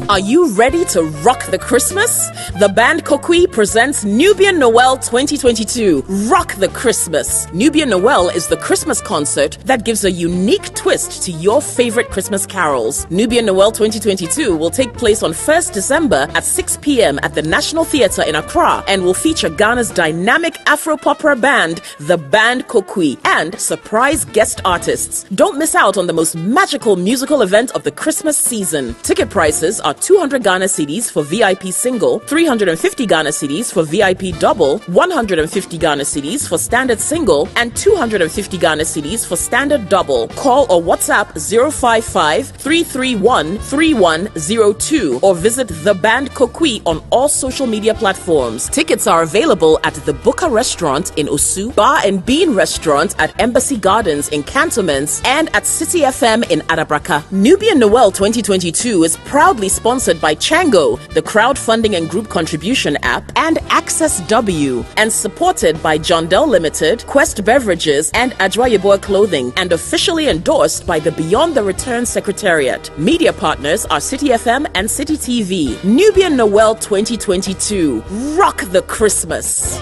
Are you ready to rock the Christmas? The band Kokwi presents Nubian Noel 2022. Rock the Christmas. Nubian Noel is the Christmas concert that gives a unique twist to your favorite Christmas carols. Nubian Noel 2022 will take place on 1st December at 6 p.m. at the National Theatre in Accra and will feature Ghana's dynamic Afro-popera band, the band Kokwi, and surprise guest artists. Don't miss out on the most magical musical event of the Christmas season. Ticket prices are 200 Ghana cedis for VIP single, 350 Ghana cedis for VIP double, 150 Ghana cedis for standard single, and 250 Ghana cedis for standard double. Call or WhatsApp 055-331-3102 or visit The Band Kokwi on all social media platforms. Tickets are available at the Buka Restaurant in Osu, Bar and Bean Restaurant at Embassy Gardens in Cantonments, and at Citi FM in Adabraka. Nubian Noel 2022 is proudly sponsored by Chango, the crowdfunding and group contribution app, and Access W, and supported by John Dell Limited, Quest Beverages, and Ajwa Yeboah Clothing, and officially endorsed by the Beyond the Return Secretariat. Media partners are Citi FM and Citi TV. Nubian Noel 2022. Rock the Christmas.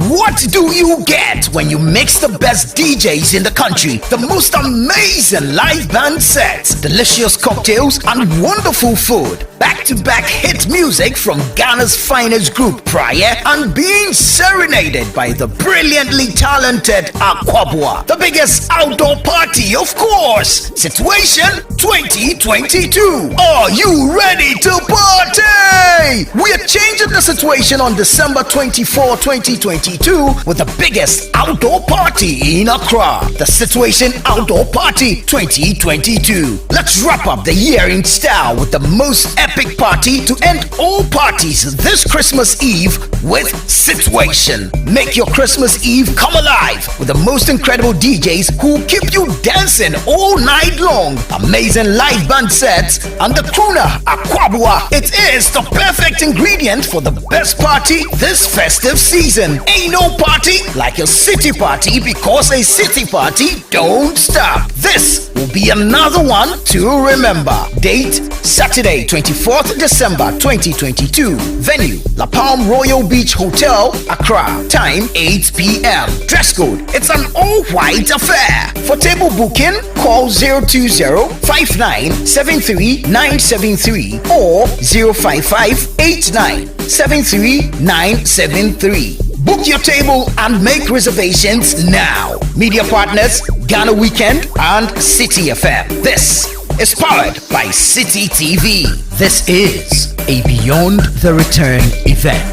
What do you get when you mix the best DJs in the country, the most amazing live band sets, delicious cocktails, and wonderful food? Back-to-back hit music from Ghana's finest group, Prayer, and being serenaded by the brilliantly talented Akwabua. The biggest outdoor party, of course. Situation 2022. Are you ready to party? We are changing the situation on December 24, 2022 with the biggest outdoor party in Accra. The Situation Outdoor Party 2022. Let's wrap up the year in style with the most epic party to end all parties this Christmas Eve with Situation. Make your Christmas Eve come alive with the most incredible DJs who will keep you dancing all night long. Amazing live band sets and the crooner Akwabua. It is the perfect ingredient for the best party this festive season. Ain't no party like a city party, because a city party don't stop. This will be another one to remember. Date Saturday 24th December 2022. Venue La Palm Royal Beach Hotel, Accra. Time 8 p.m. Dress code, it's an all-white affair. For table booking, call 020-5973-973 or 055-8973-973. Book your table and make reservations now. Media partners, Ghana Weekend and Citi FM. This is powered by Citi TV. This is a Beyond the Return event.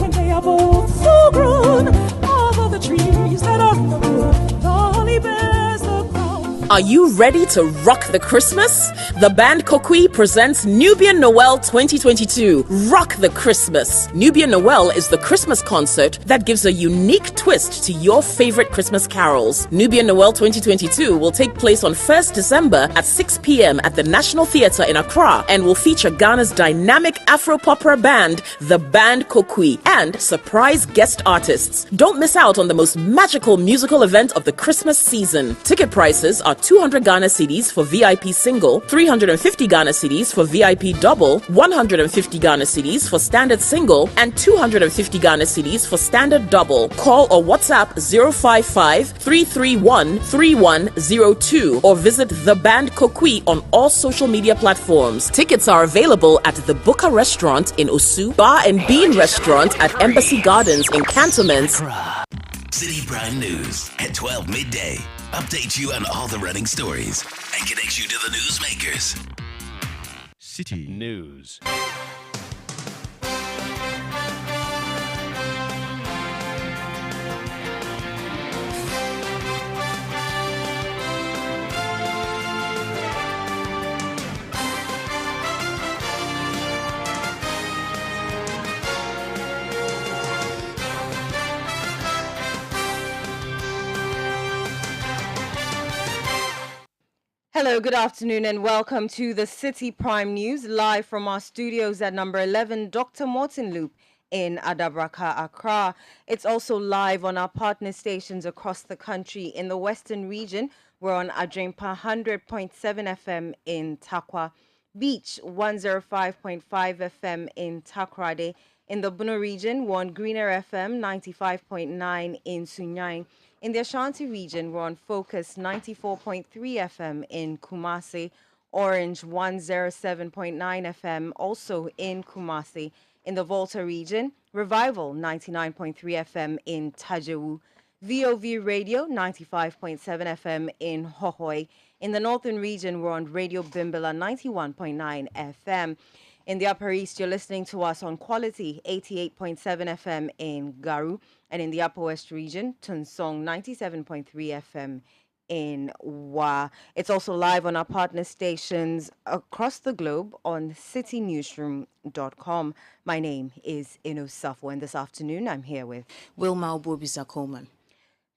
When they are both full grown, all of the trees that are in the wood, the honey bears the crown. Are you ready to rock the Christmas? The band Kokwi presents Nubian Noel 2022. Rock the Christmas. Nubian Noel is the Christmas concert that gives a unique twist to your favorite Christmas carols. Nubian Noel 2022 will take place on 1st December at 6 p.m. at the National Theatre in Accra and will feature Ghana's dynamic Afro-popera band, the band Kokwi, and surprise guest artists. Don't miss out on the most magical musical event of the Christmas season. Ticket prices are 200 Ghana cedis for VIP single, 350 Ghana cedis for VIP double, 150 Ghana cedis for standard single, and 250 Ghana cedis for standard double. Call or WhatsApp 055-331-3102 or visit The Band Kokwi on all social media platforms. Tickets are available at the Buka Restaurant in Osu, Bar and Bean Restaurant at Embassy Gardens in Cantonments. Citi Prime News at 12 midday. Update you on all the running stories and connect you to the newsmakers. Citi News. Hello, good afternoon, and welcome to the Citi Prime News, live from our studios at number 11 Dr. Morton Loop in Adabraka, Accra. It's also live on our partner stations across the country. In the Western region, we're on Adrimpa 100.7 FM in Takwa, Beach 105.5 FM in Takoradi. In the Bono region, we're on Greener FM 95.9 in Sunyang. In the Ashanti region, we're on Focus 94.3 FM in Kumasi, Orange 107.9 FM also in Kumasi. In the Volta region, Revival 99.3 FM in Tajewu, VOV Radio 95.7 FM in Hohoi. In the Northern region, we're on Radio Bimbala 91.9 FM. In the Upper East, you're listening to us on Quality 88.7 FM in Garu. And in the Upper West region, Tunsong 97.3 FM in Wa. It's also live on our partner stations across the globe on citynewsroom.com. My name is Inu Safwa, and this afternoon I'm here with Wilma Obobisa Coleman.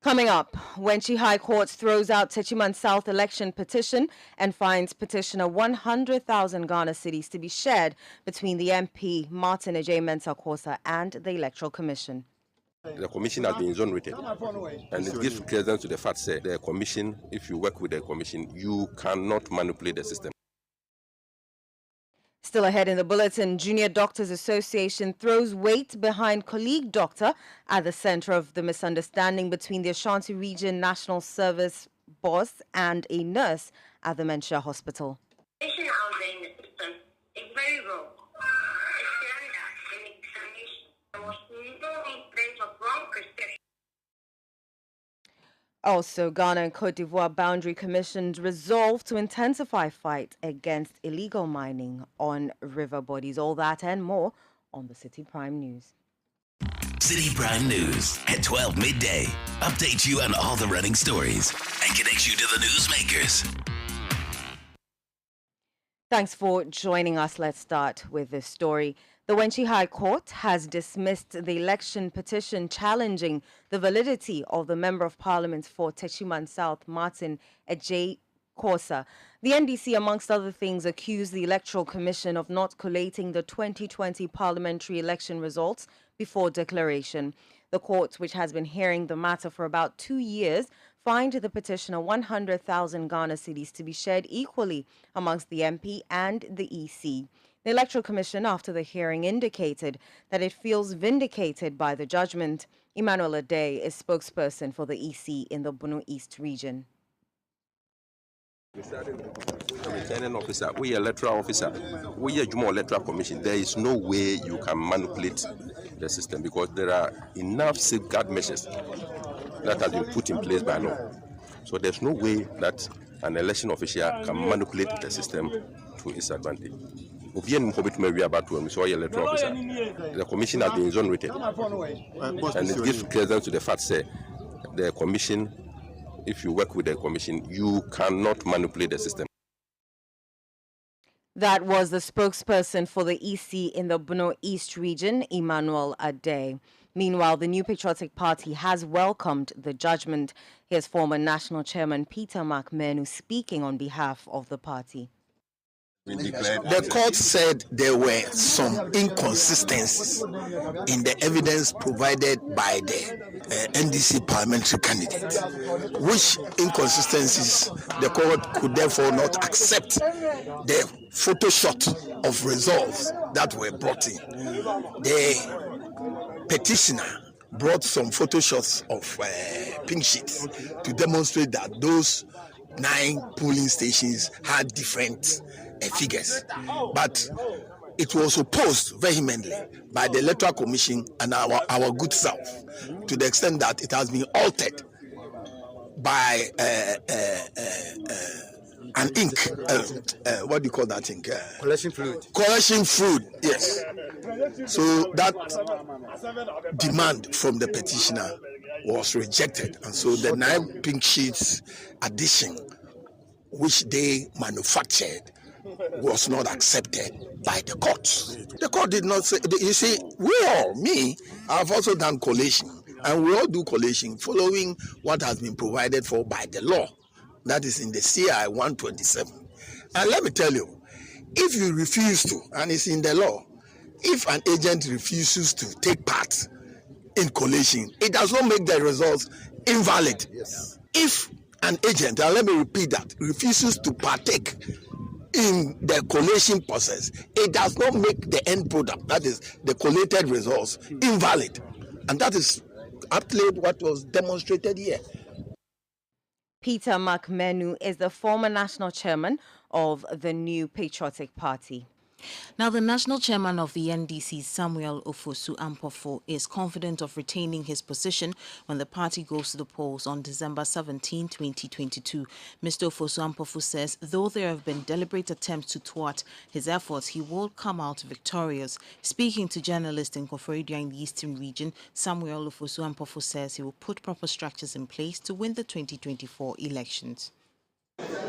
Coming up, Wenchi High Court throws out Techiman South election petition and finds petitioner 100,000 Ghana cedis to be shared between the MP Martin J. Mensah-Kosa and the Electoral Commission. The commission has been exonerated, and it gives credence to the fact that the commission, if you work with the commission, you cannot manipulate the system. Still ahead in the bulletin, Junior Doctors Association throws weight behind colleague doctor at the center of the misunderstanding between the Ashanti Region National Service boss and a nurse at the Mencha Hospital. Out there in the system is very wrong. It's slander in examination. There was no incident of wrong prescription. Also, Ghana and Cote d'Ivoire Boundary Commission's resolve to intensify fight against illegal mining on river bodies. All that and more on the Citi Prime News. Citi Prime News at 12 midday. Update you on all the running stories and connects you to the newsmakers. Thanks for joining us. Let's start with this story. The Wenchi High Court has dismissed the election petition challenging the validity of the Member of Parliament for Techiman South, Martin J. Kosa. The NDC, amongst other things, accused the Electoral Commission of not collating the 2020 parliamentary election results before declaration. The court, which has been hearing the matter for about 2 years, fined the petitioner 100,000 Ghana cedis to be shared equally amongst the MP and the EC. The Electoral Commission, after the hearing, indicated that it feels vindicated by the judgment. Emmanuel Ade is spokesperson for the EC in the Bono East region. Returning officer, we are electoral officer, we are Jumo Electoral Commission. There is no way you can manipulate the system because there are enough safeguard measures that have been put in place by law. So there's no way that an election official can manipulate the system to its advantage. The commission has been exonerated, and it gives credence to the fact that the commission, if you work with the commission, you cannot manipulate the system. That was the spokesperson for the EC in the Bono East region, Emmanuel Ade. Meanwhile, the New Patriotic Party has welcomed the judgment. Here's former National Chairman Peter McMenu speaking on behalf of the party. The court said there were some inconsistencies in the evidence provided by the NDC parliamentary candidate, which inconsistencies the court could therefore not accept the Photoshop of results that were brought in. The petitioner brought some photoshots of pink sheets to demonstrate that those 9 polling stations had different figures, but it was opposed vehemently by the Electoral Commission and our good self, to the extent that it has been altered by an ink. What do you call that ink? Collection fluid. Collection fluid. Yes. So that demand from the petitioner was rejected, and so the 9 pink sheets addition, which they manufactured, was not accepted by the courts. The court did not say, you see, I've also done collation, and we all do collation following what has been provided for by the law. That is in the CI 127. And let me tell you, if you refuse to, and it's in the law, If an agent refuses to take part in collation, it does not make the results invalid. Yes. If an agent, and let me repeat that, refuses to partake in the collation process, it does not make the end product, that is the collated results, invalid. And that is aptly what was demonstrated here. Peter McMenu is the former national chairman of the New Patriotic Party. Now, the national chairman of the NDC, Samuel Ofosu Ampofo, is confident of retaining his position when the party goes to the polls on December 17, 2022. Mr. Ofosu Ampofo says, though there have been deliberate attempts to thwart his efforts, he will come out victorious. Speaking to journalists in Koforidua in the Eastern region, Samuel Ofosu Ampofo says he will put proper structures in place to win the 2024 elections.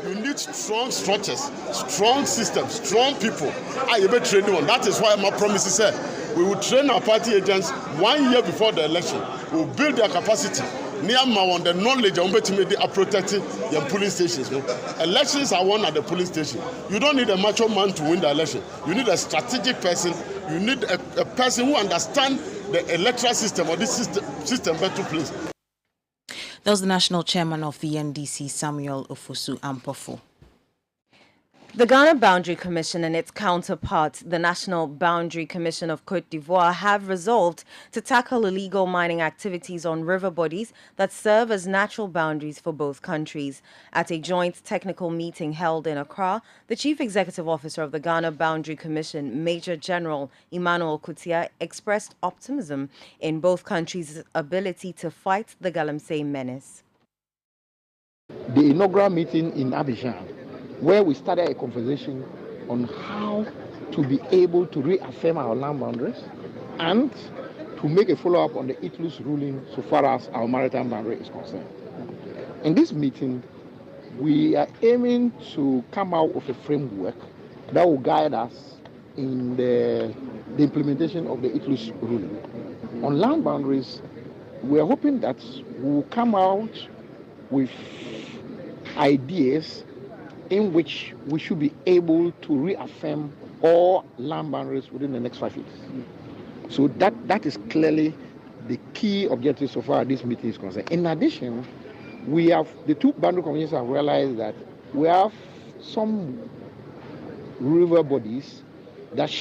You need strong structures, strong systems, strong people. You be training on. That is why my promise is we will train our party agents 1 year before the election. We will build their capacity. Near on the knowledge on which they are protecting the police stations. Elections are won at the police station. You don't need a macho man to win the election. You need a strategic person. You need a person who understands the electoral system or this system better place. That was the national chairman of the NDC, Samuel Ofosu Ampofo. The Ghana Boundary Commission and its counterpart, the National Boundary Commission of Côte d'Ivoire, have resolved to tackle illegal mining activities on river bodies that serve as natural boundaries for both countries. At a joint technical meeting held in Accra, the Chief Executive Officer of the Ghana Boundary Commission, Major General Emmanuel Kutia, expressed optimism in both countries' ability to fight the Galamsey menace. The inaugural meeting in Abidjan, where we started a conversation on how to be able to reaffirm our land boundaries and to make a follow-up on the ITLU's ruling so far as our maritime boundary is concerned. In this meeting, we are aiming to come out with a framework that will guide us in the implementation of the ITLU's ruling. On land boundaries, we are hoping that we will come out with ideas in which we should be able to reaffirm all land boundaries within the next 5 years. So that is clearly the key objective so far this meeting is concerned. In addition, we have the two boundary commissions have realized that we have some river bodies that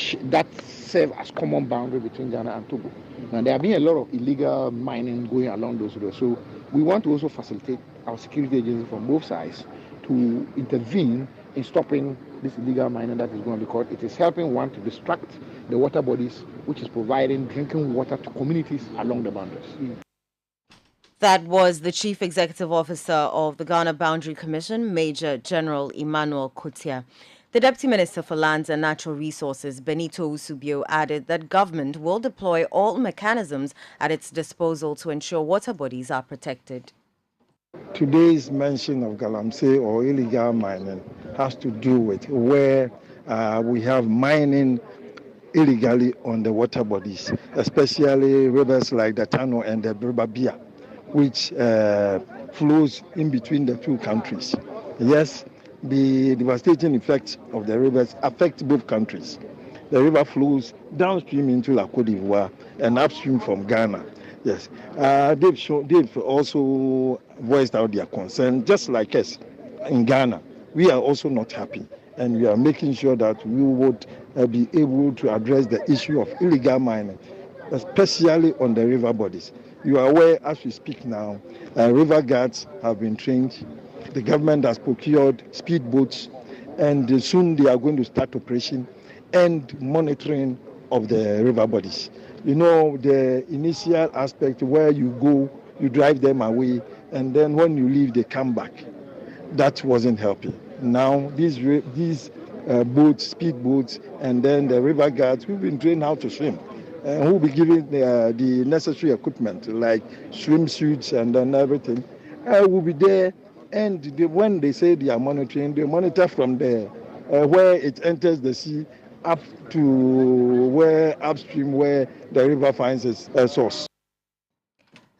serve as common boundary between Ghana and Togo. Now there have been a lot of illegal mining going along those roads. So we want to also facilitate our security agencies from both sides to intervene in stopping this illegal mining that is going on, because it is helping one to distract the water bodies, which is providing drinking water to communities along the boundaries. That was the Chief Executive Officer of the Ghana Boundary Commission, Major General Emmanuel Kutia. The Deputy Minister for Lands and Natural Resources, Benito Usubio, added that government will deploy all mechanisms at its disposal to ensure water bodies are protected. Today's mention of Galamsey or illegal mining has to do with where we have mining illegally on the water bodies, especially rivers like the Tano and the River Bia, which flows in between the two countries. Yes, the devastating effects of the rivers affect both countries. The river flows downstream into La Côte d'Ivoire and upstream from Ghana. Yes, they've also voiced out their concern, just like us in Ghana. We are also not happy, and we are making sure that we would be able to address the issue of illegal mining, especially on the river bodies. You are aware, as we speak now, river guards have been trained. The government has procured speedboats, and soon they are going to start operation and monitoring of the river bodies. You know, the initial aspect where you go, you drive them away, and then when you leave, they come back. That wasn't helping. Now, these boats, speedboats, and then the river guards, we've been trained how to swim. And we'll be giving the necessary equipment, like swimsuits and then everything. We'll be there, and when they say they are monitoring, they monitor from there, where it enters the sea, up to where upstream where the river finds its source.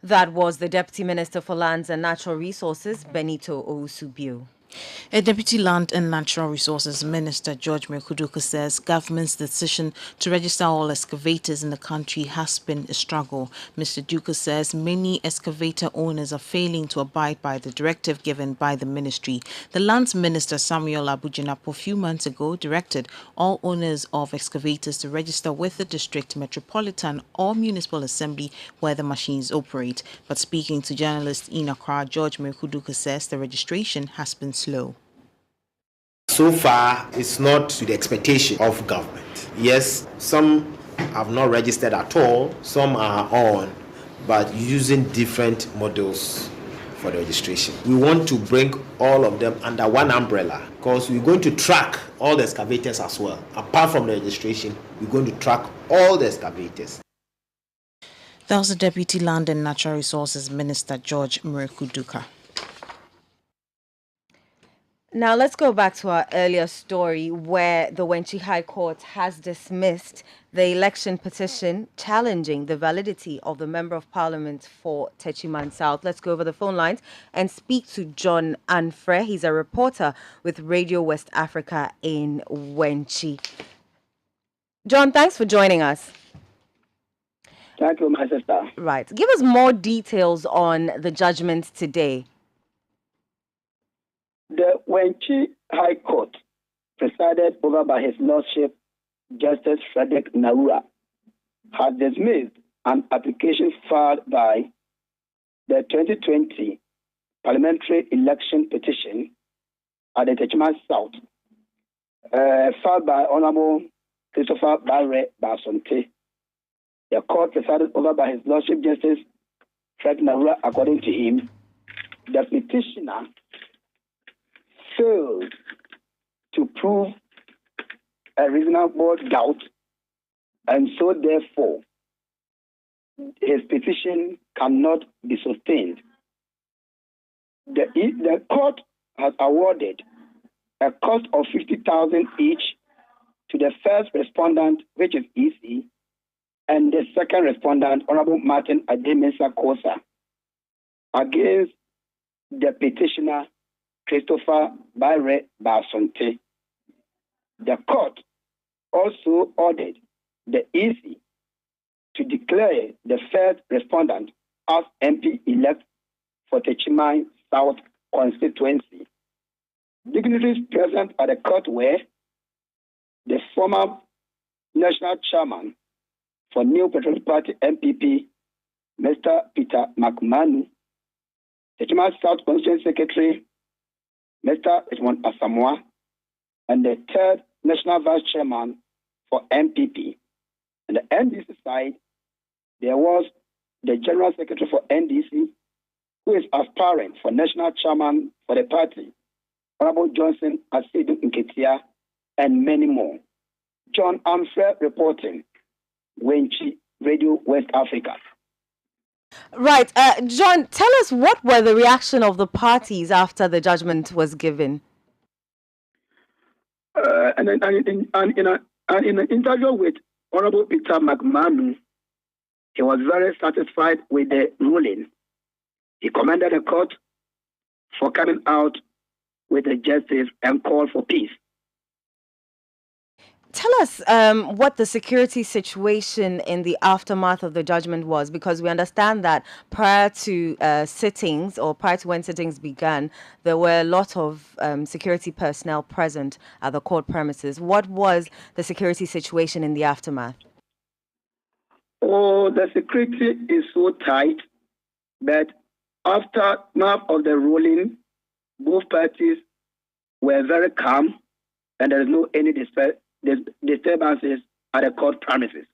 That was the Deputy Minister for Lands and Natural Resources, Benito Ousubio. A Deputy Land and Natural Resources Minister, George Mekuduka, says government's decision to register all excavators in the country has been a struggle. Mr. Duka says many excavator owners are failing to abide by the directive given by the ministry. The Lands Minister, Samuel Abujinapo, a few months ago directed all owners of excavators to register with the district, metropolitan or municipal assembly where the machines operate. But speaking to journalists in Accra, George Mekuduka says the registration has been slow. So far, it's not to the expectation of government. Yes, some have not registered at all, some are on, but using different models for the registration. We want to bring all of them under one umbrella because we're going to track all the excavators as well. Apart from the registration, we're going to track all the excavators. That was the Deputy Land and Natural Resources Minister, George Mekuduka. Now let's go back to our earlier story where the Wenchi High Court has dismissed the election petition challenging the validity of the Member of Parliament for Techiman South. Let's go over the phone lines and speak to John Anfre. He's a reporter with Radio West Africa in Wenchi. John, thanks for joining us. Thank you, my sister. Right. Give us more details on the judgment today. The Wenchi High Court, presided over by His Lordship Justice Frederick Naura, has dismissed an application filed by the 2020 parliamentary election petition at the Techiman South, filed by Honorable Christopher Barre Basonte. The court, presided over by His Lordship Justice Frederick Naura, according to him, the petitioner failed to prove a reasonable doubt, and so therefore his petition cannot be sustained. The court has awarded a cost of 50,000 each to the first respondent, which is EC, and the second respondent, Honorable Martin Ademesa Kosa, against the petitioner Christopher Barre Basonte. The court also ordered the EC to declare the first respondent as MP-elect for Techiman South constituency. Dignitaries present at the court were the former national chairman for New Patriotic Party MPP, Mr. Peter McMahon, Techiman South Constituency Secretary, Mr. Edmond Asamoah, and the third national vice chairman for MPP. On the NDC side, there was the general secretary for NDC, who is aspiring for national chairman for the party, Honorable Johnson Asidu Nketia, and many more. John Amfre reporting, Wenchi, Radio West Africa. Right. John, tell us, what were the reaction of the parties after the judgment was given? In an interview with Honorable Peter McMahon, he was very satisfied with the ruling. He commended the court for coming out with the justice and called for peace. Tell us what the security situation in the aftermath of the judgment was, because we understand that prior to sittings, or prior to when sittings began, there were a lot of security personnel present at the court premises. What was the security situation in the aftermath? Oh, the security is so tight that after half of the ruling, both parties were very calm, and there is no any disturbances at the court premises.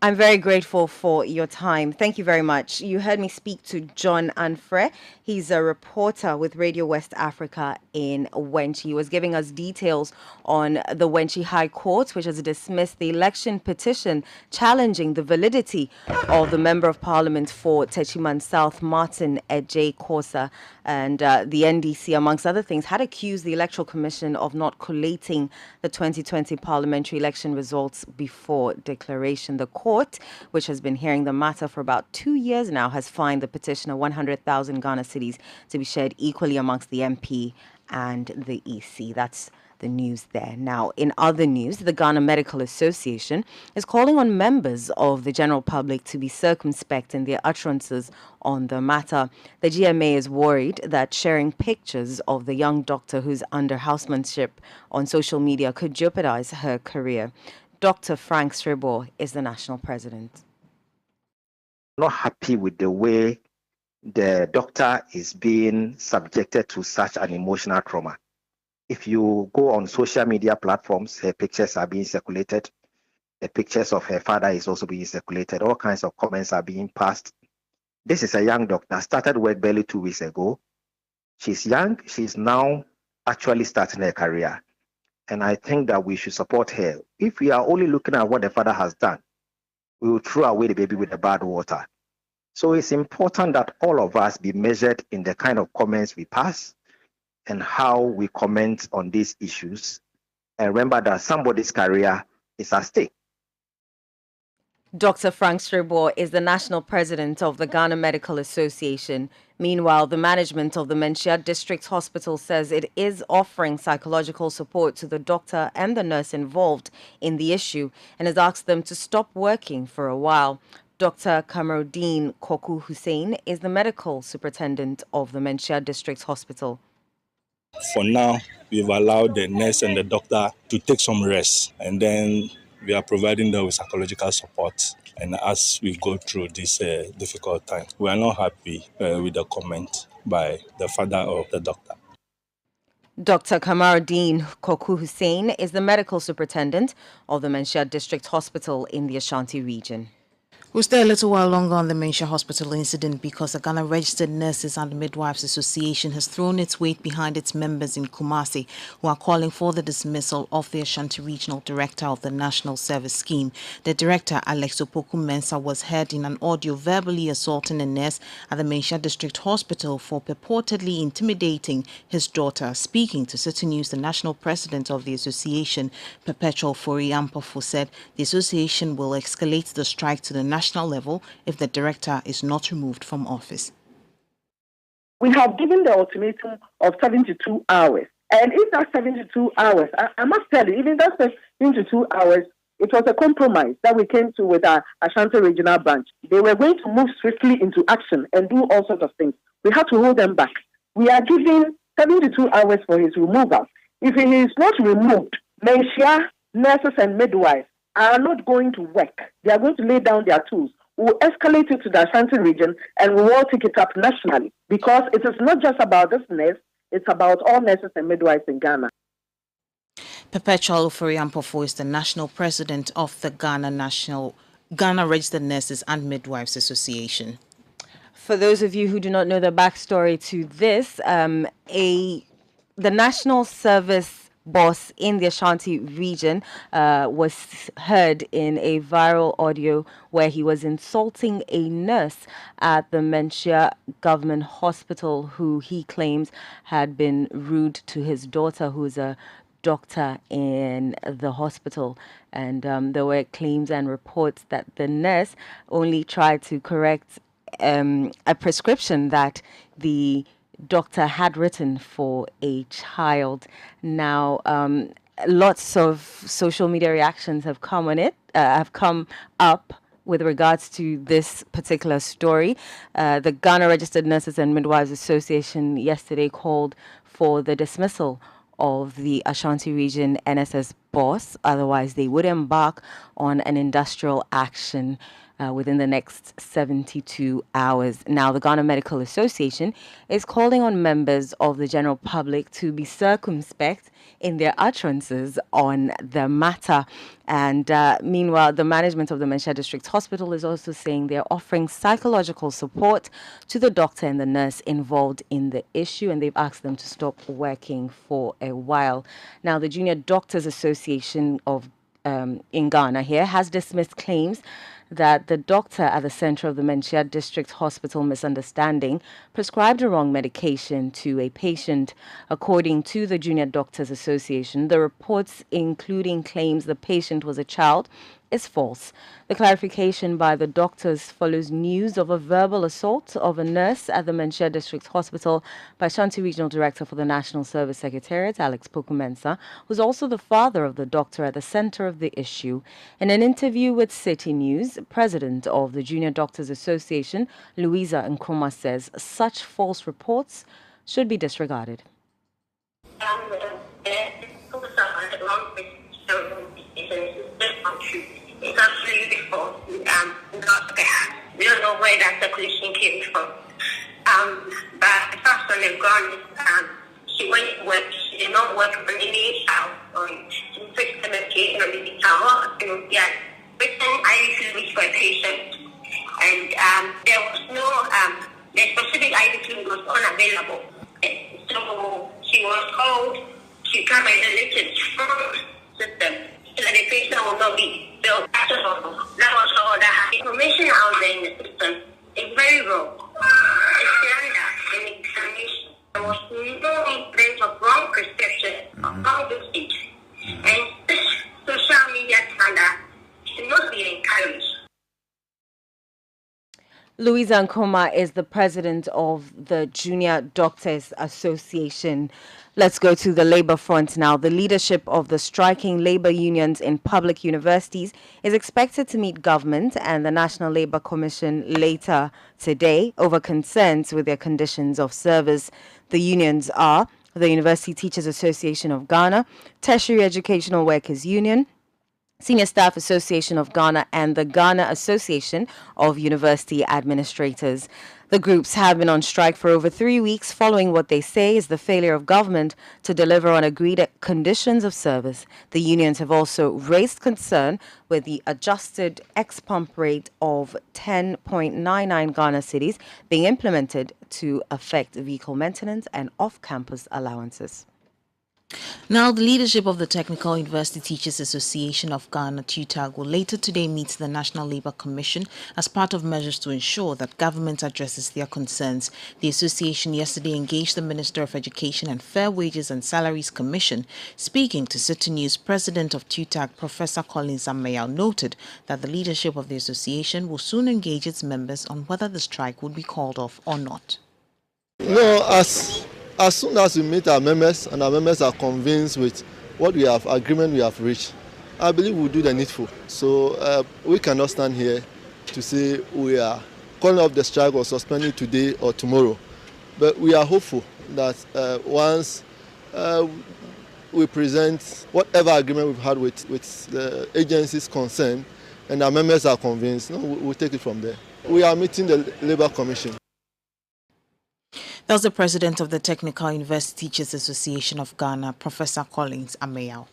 I'm very grateful for your time. Thank you very much. You heard me speak to John Anfre. He's a reporter with Radio West Africa in Wenchi. He was giving us details on the Wenchi High Court, which has dismissed the election petition challenging the validity of the Member of Parliament for Techiman South, Martin Ejay Kosa. And the NDC, amongst other things, had accused the Electoral Commission of not collating the 2020 parliamentary election results before declaration. The court Court, which has been hearing the matter for about 2 years now, has fined the petitioner 100,000 Ghana cedis to be shared equally amongst the MP and the EC. That's the news there. Now, in other news, the Ghana Medical Association is calling on members of the general public to be circumspect in their utterances on the matter. The GMA is worried that sharing pictures of the young doctor who's under housemanship on social media could jeopardize her career. Dr. Frank Sribo is the national president. Not happy with the way the doctor is being subjected to such an emotional trauma. If you go on social media platforms, her pictures are being circulated. The pictures of her father is also being circulated. All kinds of comments are being passed. This is a young doctor, started work barely 2 weeks ago. She's young. She's now actually starting her career. And I think that we should support her. If we are only looking at what the father has done, we will throw away the baby with the bad water. So it's important that all of us be measured in the kind of comments we pass and how we comment on these issues. And remember that somebody's career is at stake. Dr. Frank Sribo is the national president of the Ghana Medical Association. Meanwhile, the management of the Menchia District Hospital says it is offering psychological support to the doctor and the nurse involved in the issue and has asked them to stop working for a while. Dr. Kamaruddin Koku Hussein is the medical superintendent of the Menchia District Hospital. For now, we've allowed the nurse and the doctor to take some rest, and then we are providing them with psychological support. And as we go through this difficult time, we are not happy with the comment by the father of the doctor. Dr. Kamaruddin Koku Hussein is the medical superintendent of the Menchia District Hospital in the Ashanti region. We'll stay a little while longer on the Menchia Hospital incident because the Ghana Registered Nurses and Midwives Association has thrown its weight behind its members in Kumasi who are calling for the dismissal of the Ashanti Regional Director of the National Service Scheme. The director, Alex Opoku Mensah, was heard in an audio verbally assaulting a nurse at the Menchia District Hospital for purportedly intimidating his daughter. Speaking to Citi News, the national president of the association, Perpetual Foriampofo, said the association will escalate the strike to the national level if the director is not removed from office. We have given the ultimatum of 72 hours. And if that 72 hours, I must tell you, even that 72 hours, it was a compromise that we came to with our Ashanti Regional Branch. They were going to move swiftly into action and do all sorts of things. We had to hold them back. We are giving 72 hours for his removal. If he is not removed, Menchia nurses and midwives are not going to work. They are going to lay down their tools. We will escalate it to the Ashanti region and we will take it up nationally because it is not just about this nurse, it's about all nurses and midwives in Ghana. Perpetual Foriampofo is the national president of the Ghana Registered Nurses and Midwives Association. For those of you who do not know the backstory to this, the national service boss in the Ashanti region was heard in a viral audio where he was insulting a nurse at the Menchia Government Hospital who he claims had been rude to his daughter, who is a doctor in the hospital. And there were claims and reports that the nurse only tried to correct a prescription that the doctor had written for a child. Now, lots of social media reactions have come up with regards to this particular story. The Ghana Registered Nurses and Midwives Association yesterday called for the dismissal of the Ashanti Region NSS boss. Otherwise, they would embark on an industrial action within the next 72 hours. Now, the Ghana Medical Association is calling on members of the general public to be circumspect in their utterances on the matter. And meanwhile, the management of the Menchia District Hospital is also saying they're offering psychological support to the doctor and the nurse involved in the issue, and they've asked them to stop working for a while. Now, the Junior Doctors Association of in Ghana here has dismissed claims that the doctor at the center of the Menchia District Hospital misunderstanding prescribed a wrong medication to a patient. According to the Junior Doctors Association, the reports including claims the patient was a child is false. The clarification by the doctors follows news of a verbal assault of a nurse at the Menchia District Hospital by Shanti Regional Director for the National Service Secretariat, Alex Pokumensa, who's also the father of the doctor at the center of the issue. In an interview with Citi News, President of the Junior Doctors Association, Louisa Nkrumah, says such false reports should be disregarded. It's absolutely false. We don't know where that circulation came from. But the first on the ground, she went to work. She did not work on any child. She fixed the medication on the child. Yeah, written IV fluid for a patient. And there was no, the specific IV fluid was unavailable. So she was told to come and delete it from the system so that the patient will not be billed. That was all that information out there in the system is very wrong. It's slander in examination. There was no evidence of wrong prescription or wrong dosage. And this social media slander should not be encouraged. Louisa Nkrumah is the president of the Junior Doctors Association. Let's go to the labor front now. The leadership of the striking labor unions in public universities is expected to meet government and the National Labour Commission later today over concerns with their conditions of service. The unions are the University Teachers Association of Ghana, Tertiary Educational Workers Union, Senior Staff Association of Ghana, and the Ghana Association of University Administrators. The groups have been on strike for over 3 weeks following what they say is the failure of government to deliver on agreed conditions of service. The unions have also raised concern with the adjusted ex-pump rate of 10.99 Ghana cedis being implemented to affect vehicle maintenance and off-campus allowances. Now, the leadership of the Technical University Teachers Association of Ghana, TUTAG, will later today meet the National Labour Commission as part of measures to ensure that government addresses their concerns. The association yesterday engaged the Minister of Education and Fair Wages and Salaries Commission. Speaking to Citi News, President of TUTAG, Professor Collins Amayao, noted that the leadership of the association will soon engage its members on whether the strike would be called off or not. No, as soon as we meet our members and our members are convinced with what agreement we have reached, I believe we'll do the needful. So we cannot stand here to say we are calling off the strike or suspending today or tomorrow. But we are hopeful that once we present whatever agreement we've had with the agencies concerned and our members are convinced, we'll take it from there. We are meeting the Labour Commission. That's the president of the Technical University Teachers Association of Ghana, Professor Collins Amayao.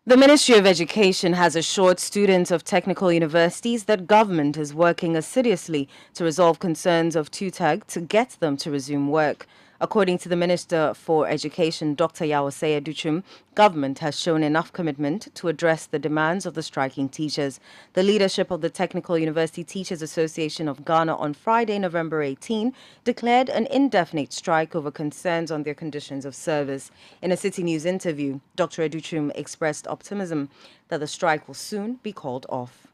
The Ministry of Education has assured students of technical universities that government is working assiduously to resolve concerns of TUTAG to get them to resume work. According to the Minister for Education, Dr. Yawase Aduchum, government has shown enough commitment to address the demands of the striking teachers. The leadership of the Technical University Teachers Association of Ghana on Friday, November 18, declared an indefinite strike over concerns on their conditions of service. In a Citi News interview, Dr. Aduchum expressed optimism that the strike will soon be called off.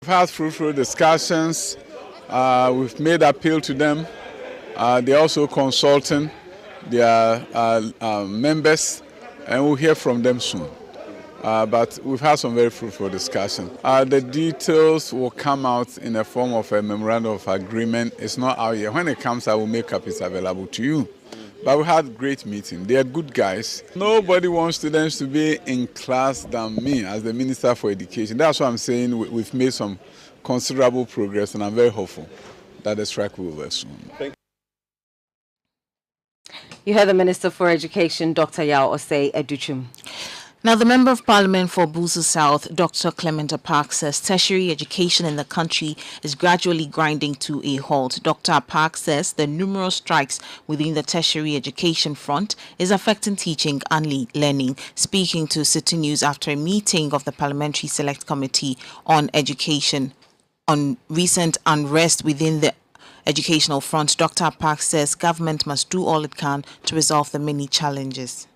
We've had fruitful discussions. We've made appeal to them. They're also consulting their members, and we'll hear from them soon. But we've had some very fruitful discussion. The details will come out in the form of a memorandum of agreement. It's not out yet. When it comes, I will make copies available to you. But we had great meeting. They are good guys. Nobody wants students to be in class than me as the Minister for Education. That's why I'm saying we've made some considerable progress, and I'm very hopeful that the strike will be over soon. Thank you. You heard the Minister for Education, Dr. Yawase Aduchum. Now, the Member of Parliament for Busu South, Dr. Clement Park, says tertiary education in the country is gradually grinding to a halt. Dr. Park says the numerous strikes within the tertiary education front is affecting teaching and learning. Speaking to Citi News after a meeting of the Parliamentary Select Committee on Education on recent unrest within the educational front, Dr. Park says government must do all it can to resolve the many challenges.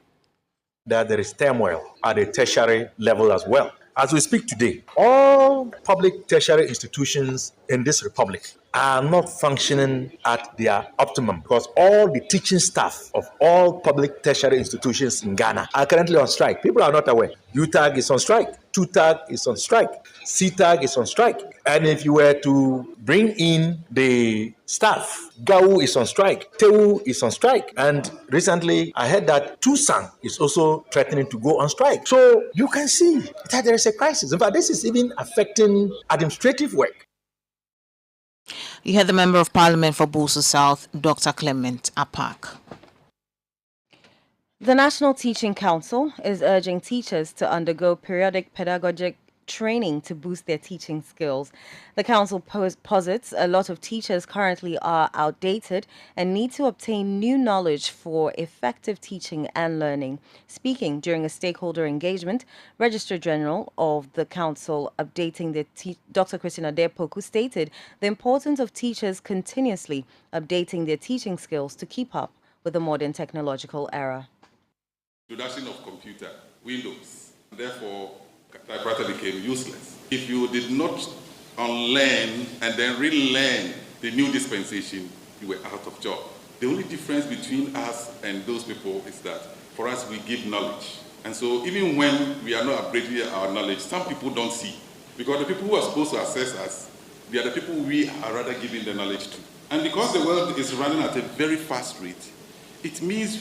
That there is turmoil at the tertiary level as well. As we speak today, all public tertiary institutions in this republic are not functioning at their optimum because all the teaching staff of all public tertiary institutions in Ghana are currently on strike. People are not aware. UTAG is on strike. TUTAG is on strike. CTAG is on strike. And if you were to bring in the staff, GAU is on strike. TEU is on strike. And recently, I heard that TUSAN is also threatening to go on strike. So you can see that there is a crisis. In fact, this is even affecting administrative work. You heard the Member of Parliament for Boso South, Dr. Clement Apak. The National Teaching Council is urging teachers to undergo periodic pedagogic training to boost their teaching skills. The council posits a lot of teachers currently are outdated and need to obtain new knowledge for effective teaching and learning. Speaking during a stakeholder engagement, Registrar General of the council updating the Dr. Christina Adepoku stated the importance of teachers continuously updating their teaching skills to keep up with the modern technological era. Introduction of computer, Windows, therefore typewriter became useless. If you did not unlearn and then relearn the new dispensation, you were out of job. The only difference between us and those people is that for us, we give knowledge. And so even when we are not upgrading our knowledge, some people don't see. Because the people who are supposed to assess us, they are the people we are rather giving the knowledge to. And because the world is running at a very fast rate, it means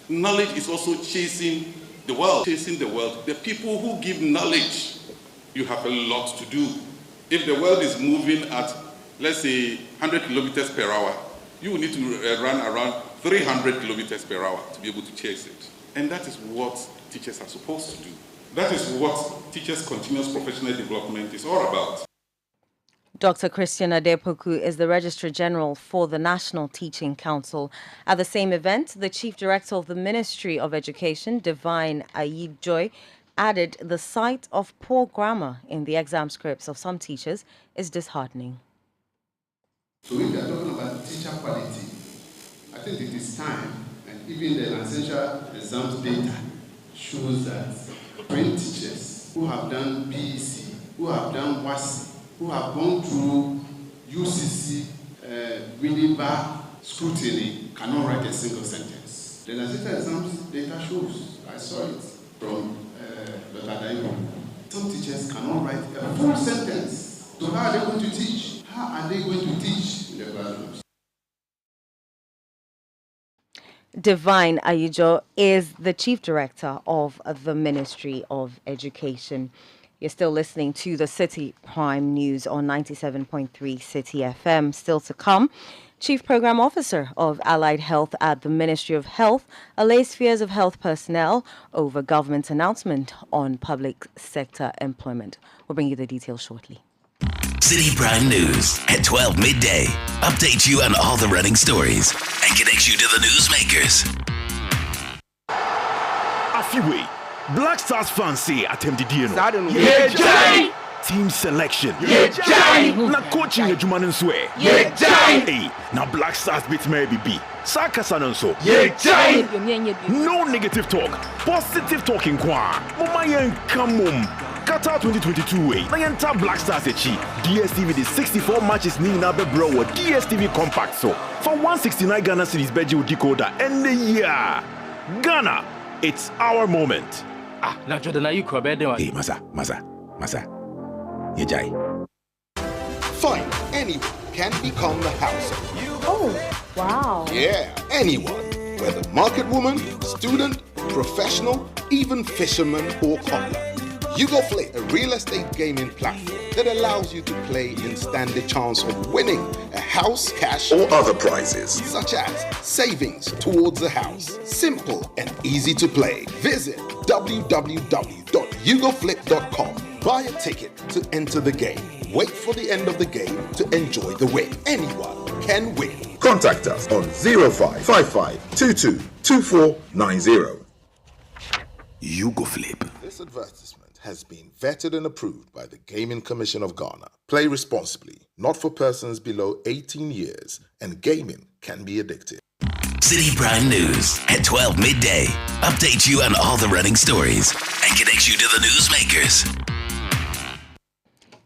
knowledge is also chasing the world. The people who give knowledge, you have a lot to do. If the world is moving at, let's say, 100 kilometers per hour, you will need to run around 300 kilometers per hour to be able to chase it. And that is what teachers are supposed to do. That is what teachers' continuous professional development is all about. Dr. Christina Adepoku is the Registrar General for the National Teaching Council. At the same event, the Chief Director of the Ministry of Education, Divine Ayijoy, added the sight of poor grammar in the exam scripts of some teachers is disheartening. So if we are talking about teacher quality, I think it is time, and even the essential exams data shows that trained teachers who have done BEC, who have done WASI, who have gone through UCC, reading bar scrutiny, cannot write a single sentence. The essential exams data shows, I saw it from Dr. Daiwo. Some teachers cannot write a full sentence. So how are they going to teach? How are they going to teach in the classrooms? Divine Ayijo is the Chief Director of the Ministry of Education. You're still listening to the Citi Prime News on 97.3 Citi FM. Still to come, Chief Program Officer of Allied Health at the Ministry of Health allays fears of health personnel over government's announcement on public sector employment. We'll bring you the details shortly. Citi Prime News at 12 midday. Update you on all the running stories and connects you to the newsmakers. Afiwe. Black Stars fans say attempt the Yeah, Jai! Team selection. Yeah, Jai! Na coaching a Jumanin swear. Yeah, Jai! Hey, now Black Stars beat Maybe B. Saka Sanonso. Yeah, Jai! No negative talk. Positive talking kwa. Mama come Qatar 2022 way. Nayanta Black Stars echi. DSTV the 64 matches ni na be bro with DSTV compact so. For 169 Ghana cedis beji decoder and the year. Ghana, it's our moment. Na Jordan, are you correct? Hey, Masa. Yejai. Fine, anyone can become the house. Oh, wow. Yeah, anyone. Whether market woman, student, professional, even fisherman or cobbler. YouGoFlip, a real estate gaming platform that allows you to play and stand the chance of winning a house, cash, or other prizes, such as savings towards the house. Simple and easy to play. Visit www.yougoflip.com. Buy a ticket to enter the game. Wait for the end of the game to enjoy the win. Anyone can win. Contact us on 0555222490. YouGoFlip. This advertisement has been vetted and approved by the Gaming Commission of Ghana. Play responsibly, not for persons below 18 years, and gaming can be addictive. Citi Prime News at 12 midday. Update you on all the running stories and connects you to the newsmakers.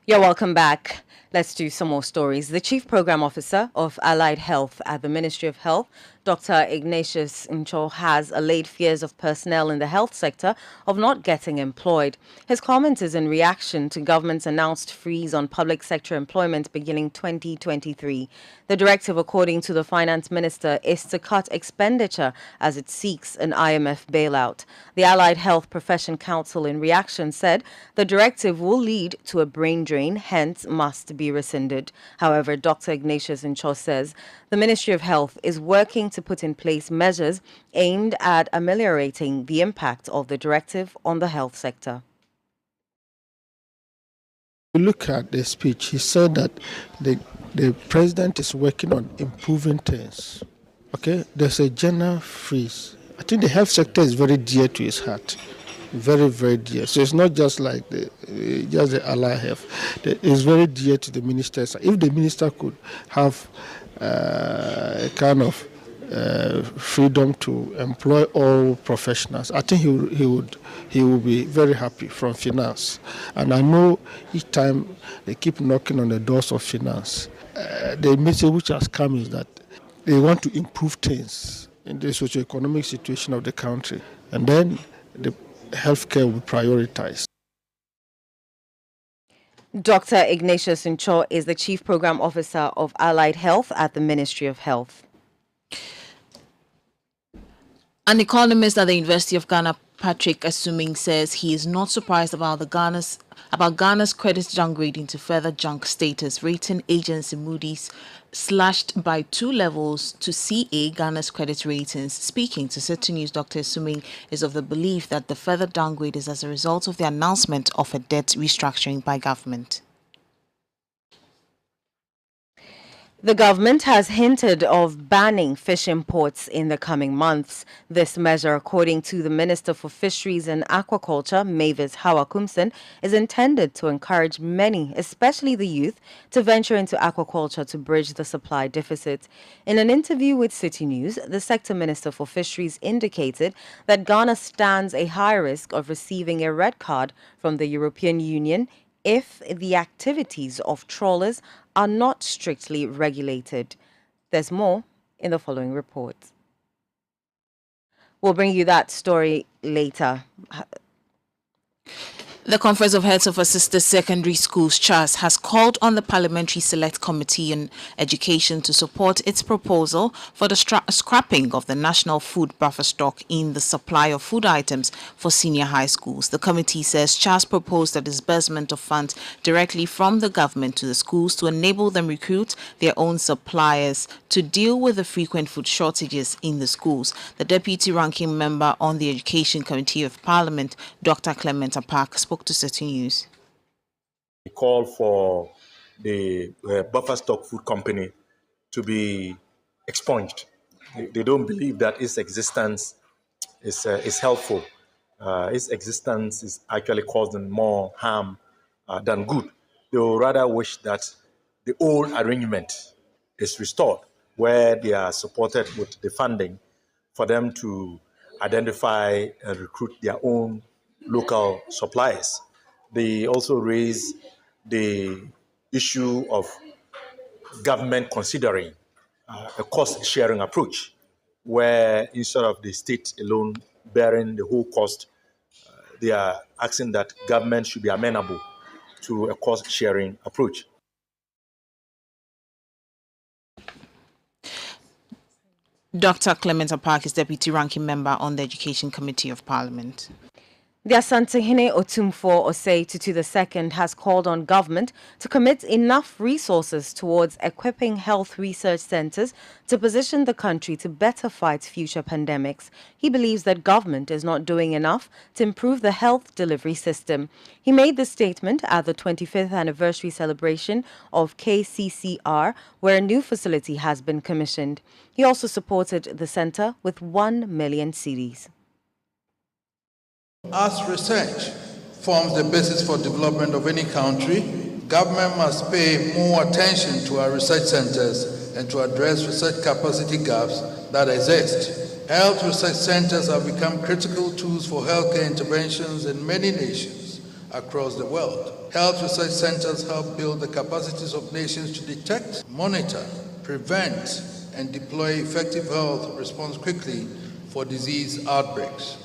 You're welcome back. Let's do some more stories. The Chief Program Officer of Allied Health at the Ministry of Health, Dr. Ignatius Ncho, has allayed fears of personnel in the health sector of not getting employed. His comment is in reaction to government's announced freeze on public sector employment beginning 2023. The directive, according to the finance minister, is to cut expenditure as it seeks an IMF bailout. The Allied Health Profession Council, in reaction, said the directive will lead to a brain drain, hence must be rescinded. However, Dr. Ignatius Ncho says the Ministry of Health is working to put in place measures aimed at ameliorating the impact of the directive on the health sector. Look at the speech. He said that the president is working on improving things. Okay, there's a general freeze. I think the health sector is very dear to his heart, very, very dear. So it's not just like just the Allied Health. It's very dear to the ministers. If the minister could have a kind of freedom to employ all professionals, I think he would be very happy from finance. And I know each time they keep knocking on the doors of finance, the message which has come is that they want to improve things in the socio-economic situation of the country, and then the healthcare will be prioritized. Dr. Ignatius Ncho is the Chief Program Officer of Allied Health at the Ministry of Health. An economist at the University of Ghana, Patrick Assuming, says he is not surprised about Ghana's credit downgrading to further junk status. Rating agency Moody's slashed by 2 levels to CA Ghana's credit ratings. Speaking to Citi News, Dr. Assuming is of the belief that the further downgrade is as a result of the announcement of a debt restructuring by government. The government has hinted of banning fish imports in the coming months. This measure, according to the Minister for Fisheries and Aquaculture, Mavis Hawakumson, is intended to encourage many, especially the youth, to venture into aquaculture to bridge the supply deficit. In an interview with Citi News, the Sector Minister for Fisheries indicated that Ghana stands a high risk of receiving a red card from the European Union if the activities of trawlers are not strictly regulated. There's more in the following report. We'll bring you that story later. The Conference of Heads of Assisted Secondary Schools, CHAS, has called on the Parliamentary Select Committee on Education to support its proposal for the scrapping of the national food buffer stock in the supply of food items for senior high schools. The committee says CHAS proposed a disbursement of funds directly from the government to the schools to enable them recruit their own suppliers to deal with the frequent food shortages in the schools. The Deputy Ranking Member on the Education Committee of Parliament, Dr. Clement Apak, spoke to Citi News. We call for the buffer stock food company to be expunged. They don't believe that its existence is helpful. Its existence is actually causing more harm than good. They would rather wish that the old arrangement is restored, where they are supported with the funding for them to identify and recruit their own local suppliers. They also raise the issue of government considering a cost-sharing approach, where instead of the state alone bearing the whole cost, they are asking that government should be amenable to a cost-sharing approach. Dr. Clement Apak is Deputy Ranking Member on the Education Committee of Parliament. The Asantehene Otumfuo Osei Tutu II has called on government to commit enough resources towards equipping health research centers to position the country to better fight future pandemics. He believes that government is not doing enough to improve the health delivery system. He made this statement at the 25th anniversary celebration of KCCR, where a new facility has been commissioned. He also supported the center with 1 million cedis. As research forms the basis for development of any country, government must pay more attention to our research centers and to address research capacity gaps that exist. Health research centers have become critical tools for healthcare interventions in many nations. across the world. Health research centers help build the capacities of nations to detect, monitor, prevent, and deploy effective health response quickly for disease outbreaks.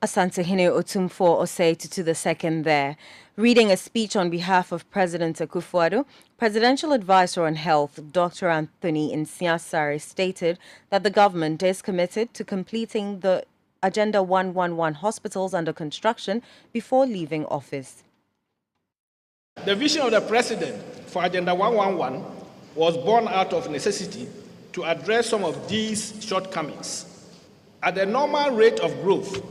Asantehene Otumfo Osei Tutu II there, reading a speech on behalf of President Akufo-Addo. Presidential Advisor on Health, Dr. Anthony Nsiasare, stated that the government is committed to completing the Agenda 111 hospitals under construction before leaving office. The vision of the President for Agenda 111 was born out of necessity to address some of these shortcomings. At the normal rate of growth,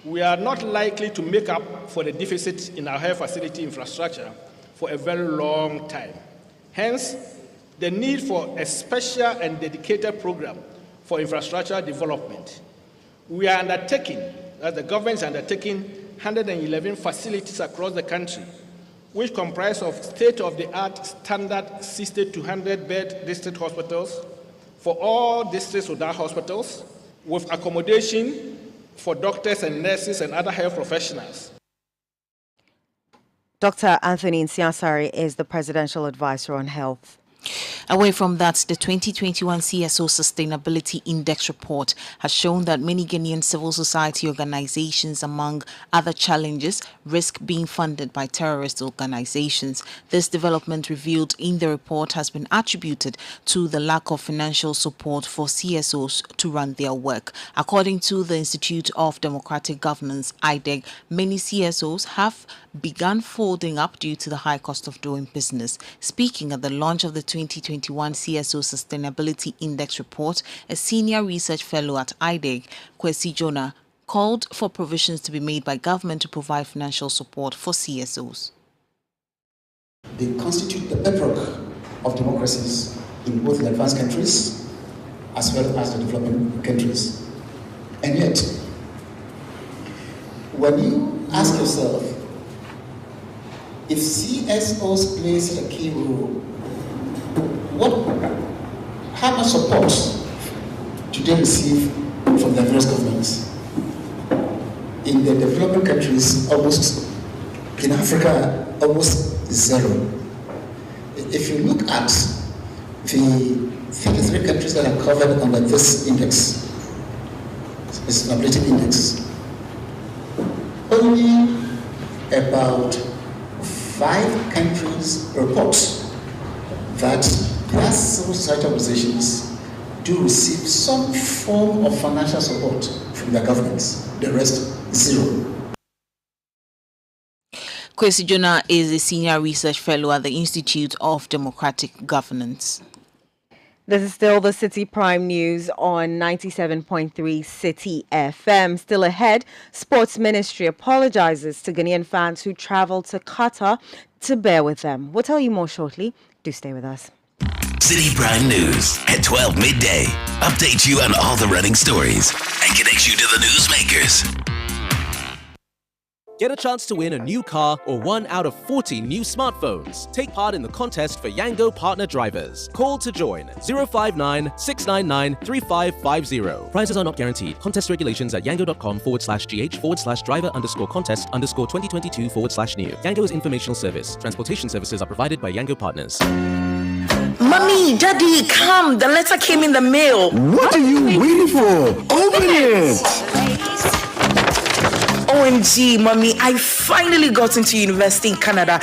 we are not likely to make up for the deficit in our health facility infrastructure for a very long time. Hence, the need for a special and dedicated program for infrastructure development. We are undertaking, as the government is undertaking, 111 facilities across the country, which comprise of state-of-the-art standard 60 to 100-bed district hospitals for all districts without hospitals, with accommodation for doctors and nurses and other health professionals. Dr. Anthony Nsiasare is the Presidential Advisor on Health. Away from that, the 2021 CSO Sustainability Index report has shown that many Ghanaian civil society organizations, among other challenges, risk being funded by terrorist organizations. This development revealed in the report has been attributed to the lack of financial support for CSOs to run their work. According to the Institute of Democratic Governance, IDEG, many CSOs have begun folding up due to the high cost of doing business. Speaking at the launch of the 2021 CSO Sustainability Index report, a senior research fellow at IDEG, Kwesi Jonah, called for provisions to be made by government to provide financial support for CSOs. They constitute the bedrock of democracies in both the advanced countries as well as the developing countries. And yet, when you ask yourself, if CSOs plays a key role, how much support do they receive from the various governments? In the developing countries, almost, in Africa, almost zero. If you look at the 33 countries that are covered under this index, sustainability index, only about 5 countries report that their civil society organizations do receive some form of financial support from their governments. The rest, zero. Kwesi Jonah is a senior research fellow at the Institute of Democratic Governance. This is still the Citi Prime News on 97.3 Citi FM. Still ahead, Sports Ministry apologizes to Ghanaian fans who traveled to Qatar to bear with them. We'll tell you more shortly. Do stay with us. Citi Prime News at 12 midday. Update you on all the running stories and connects you to the newsmakers. Get a chance to win a new car or 1 out of 40 new smartphones. Take part in the contest for Yango partner drivers. Call to join 059-699-3550. Prizes are not guaranteed. Contest regulations at yango.com/gh/driver_contest_2022/new. Yango is informational service. Transportation services are provided by Yango partners. Mommy, Daddy, come. The letter came in the mail. What are you waiting for? Open it. OMG, Mommy, I finally got into university in Canada.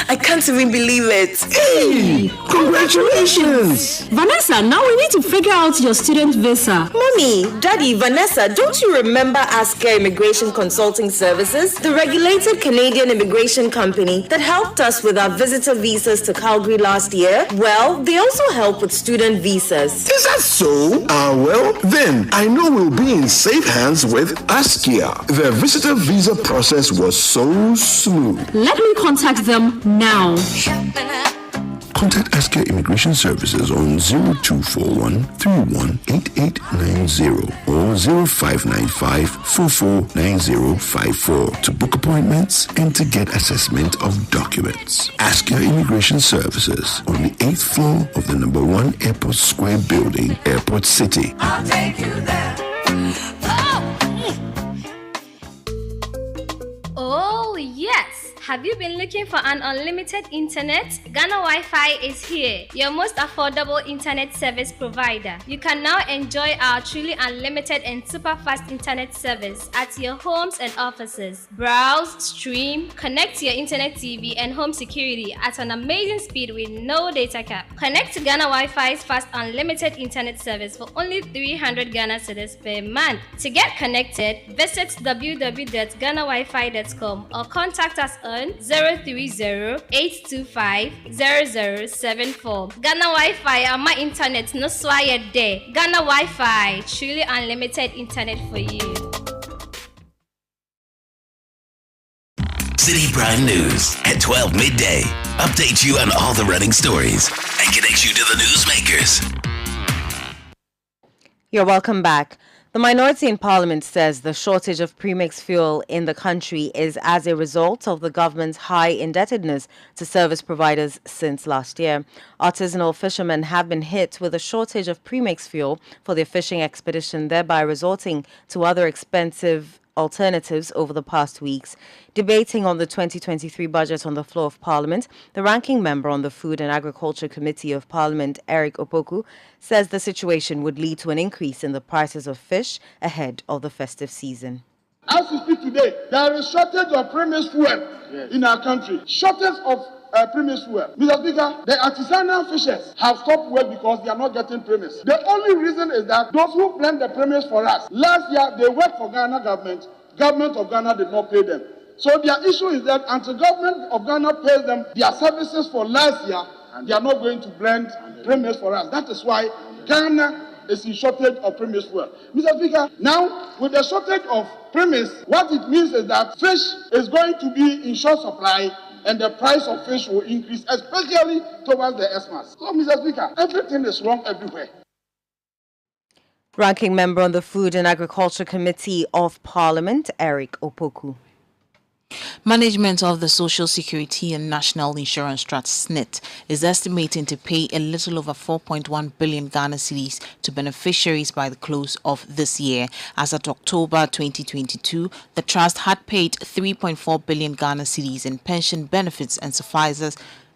I can't even believe it. Hey, congratulations. Vanessa, now we need to figure out your student visa. Mommy, Daddy, Vanessa, don't you remember Asker Immigration Consulting Services, the regulated Canadian immigration company that helped us with our visitor visas to Calgary last year? Well, they also help with student visas. Is that so? Well, then I know we'll be in safe hands with Askia. The visitor visa process was so smooth. Let me contact them now. Contact Askia Immigration Services on 0241 318890 or 0595 449054 to book appointments and to get assessment of documents. Askia Immigration Services on the 8th floor of the number 1 Airport Square building, Airport City. I'll take you there. Have you been looking for an unlimited internet? Ghana Wi-Fi is here, your most affordable internet service provider. You can now enjoy our truly unlimited and super fast internet service at your homes and offices. Browse, stream, connect to your internet TV and home security at an amazing speed with no data cap. Connect to Ghana Wi-Fi's fast unlimited internet service for only 300 Ghana cedis per month. To get connected, visit www.ghanawifi.com or contact us on 030-825-0074. Ghana Wi-Fi, my internet no swire day. Ghana Wi-Fi, truly unlimited internet for you. Citi Prime News at 12 midday. Update you on all the running stories and connect you to the newsmakers. You're welcome back. The minority in Parliament says the shortage of premix fuel in the country is as a result of the government's high indebtedness to service providers since last year. Artisanal fishermen have been hit with a shortage of premix fuel for their fishing expedition, thereby resorting to other expensive alternatives over the past weeks. Debating on the 2023 budget on the floor of Parliament, the ranking member on the Food and Agriculture Committee of Parliament, Eric Opoku, says the situation would lead to an increase in the prices of fish ahead of the festive season. As we speak today, there is shortage of premix fuel in our country. Shortage of premix fuel. Mr. Speaker, the artisanal fishers have stopped work because they are not getting premix. The only reason is that those who blend the premix for us, last year they worked for Ghana government. Government of Ghana did not pay them. So their issue is that until government of Ghana pays them their services for last year, they are not going to blend premix for us. That is why Ghana is in shortage of premix fuel. Mr. Speaker, now with the shortage of premix, what it means is that fish is going to be in short supply and the price of fish will increase, especially towards the Xmas. So, Mr. Speaker, everything is wrong everywhere. Ranking member on the Food and Agriculture Committee of Parliament, Eric Opoku. Management of the Social Security and National Insurance Trust (SNIT) is estimating to pay a little over 4.1 billion Ghana cedis to beneficiaries by the close of this year. As at October 2022, the trust had paid 3.4 billion Ghana cedis in pension benefits and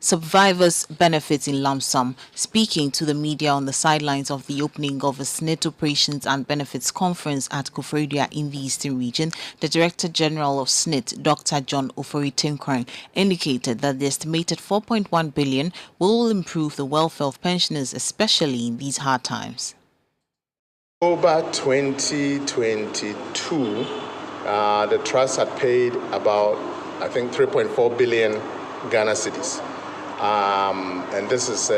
survivors' benefits in lump sum. Speaking to the media on the sidelines of the opening of a SNIT Operations and Benefits Conference at Koforidua in the Eastern Region, the Director General of SNIT, Dr. John Ofori-Tinkrang, indicated that the estimated 4.1 billion will improve the welfare of pensioners, especially in these hard times. October 2022, the trust had paid about, I think, 3.4 billion Ghana cedis. And this is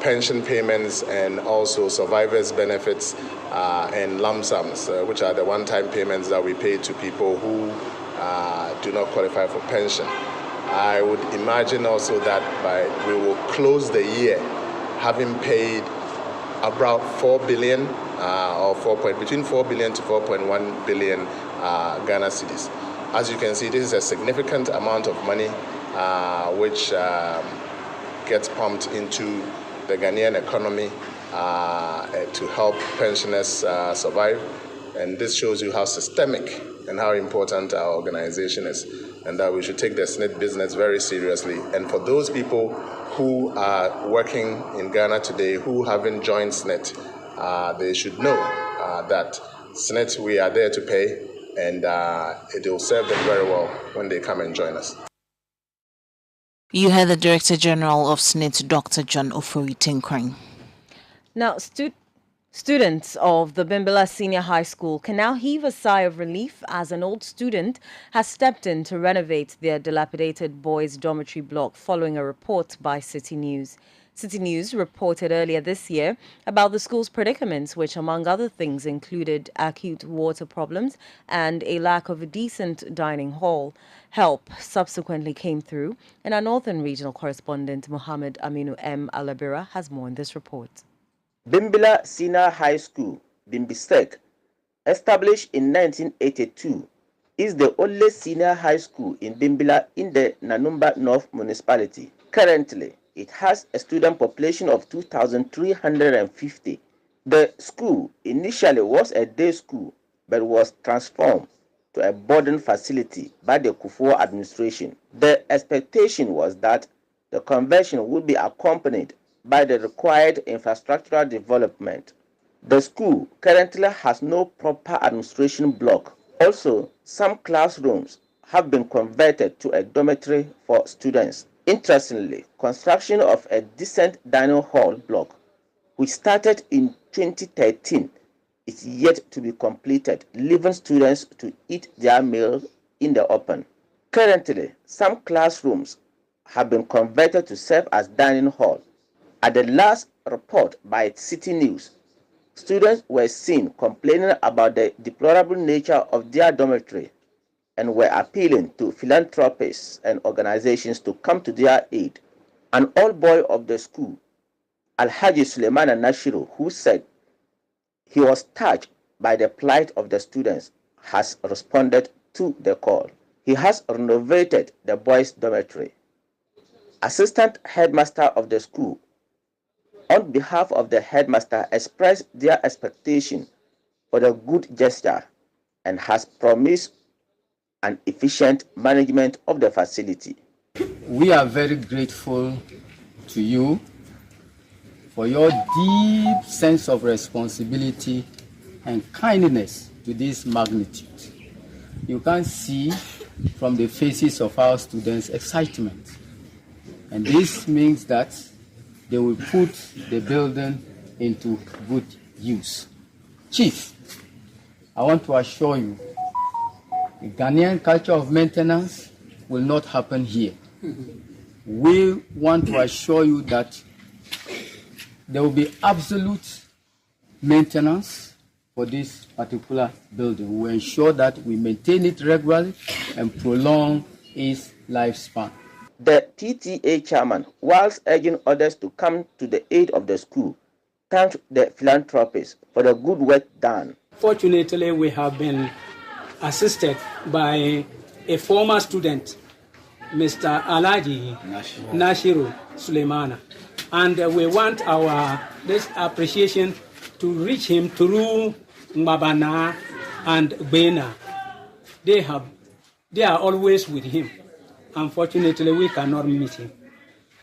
pension payments and also survivors' benefits and lump sums, which are the one-time payments that we pay to people who do not qualify for pension. I would imagine also that we will close the year having paid about 4 billion between 4 billion to 4.1 billion Ghana cedis. As you can see, this is a significant amount of money which gets pumped into the Ghanaian economy to help pensioners survive. And this shows you how systemic and how important our organization is, and that we should take the SNIT business very seriously. And for those people who are working in Ghana today who haven't joined SNIT, they should know that SNIT, we are there to pay, and it will serve them very well when they come and join us. You heard the Director General of SNIT, Dr. John Ofori-Tinkrang. Now, students of the Bimbilla Senior High School can now heave a sigh of relief as an old student has stepped in to renovate their dilapidated boys' dormitory block following a report by Citi News. Citi News reported earlier this year about the school's predicaments, which among other things included acute water problems and a lack of a decent dining hall. Help subsequently came through, and our Northern Regional Correspondent Mohammed Aminu M. Alabira has more in this report. Bimbilla Senior High School, Bimbistek, established in 1982, is the only senior high school in Bimbilla in the Nanumba North Municipality. Currently, it has a student population of 2,350. The school initially was a day school, but was transformed to a boarding facility by the Kufuor administration. The expectation was that the conversion would be accompanied by the required infrastructural development. The school currently has no proper administration block. Also, some classrooms have been converted to a dormitory for students. Interestingly, construction of a decent dining hall block, which started in 2013, is yet to be completed, leaving students to eat their meal in the open. Currently, some classrooms have been converted to serve as dining hall. At the last report by Citi News, students were seen complaining about the deplorable nature of their dormitory and were appealing to philanthropists and organizations to come to their aid. An old boy of the school, Alhaji Suleimana Nashiru, who said he was touched by the plight of the students, has responded to the call. He has renovated the boys' dormitory. Assistant headmaster of the school, on behalf of the headmaster, expressed their expectation for the good gesture and has promised an efficient management of the facility. We are very grateful to you for your deep sense of responsibility and kindness to this magnitude. You can see from the faces of our students excitement, and this means that they will put the building into good use. Chief, I want to assure you, the Ghanaian culture of maintenance will not happen here. We want to assure you that there will be absolute maintenance for this particular building. We will ensure that we maintain it regularly and prolong its lifespan. The PTA chairman, whilst urging others to come to the aid of the school, thanked the philanthropists for the good work done. Fortunately, we have been assisted by a former student, Mr. Alaji Nashiru Suleimana, and we want this appreciation to reach him through Mbabana and Bena. They are always with him. Unfortunately, we cannot meet him.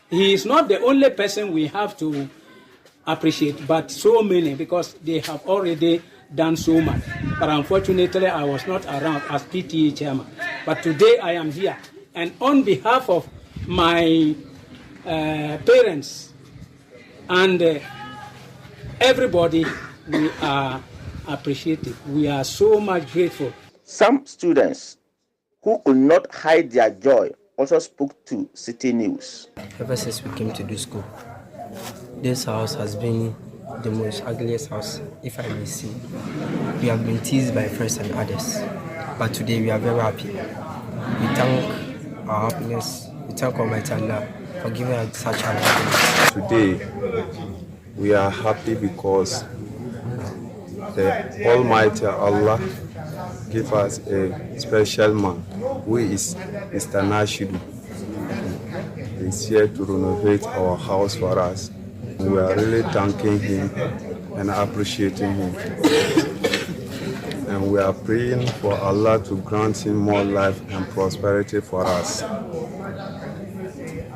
He is not the only person we have to appreciate, but so many, because they have already done so much. But unfortunately, I was not around as PTA chairman. But today I am here. And on behalf of my parents and everybody, we are appreciative. We are so much grateful. Some students who could not hide their joy also spoke to Citi News. Ever since we came to this school, this house has been the most ugliest house, if I may say. We have been teased by friends and others, but today we are very happy. We thank our happiness, we thank Almighty Allah for giving us such an happiness. Today, we are happy because the Almighty Allah gave us a special man who is Mr. Nashidu. He is here to renovate our house for us. We are really thanking him and appreciating him. And we are praying for Allah to grant him more life and prosperity for us.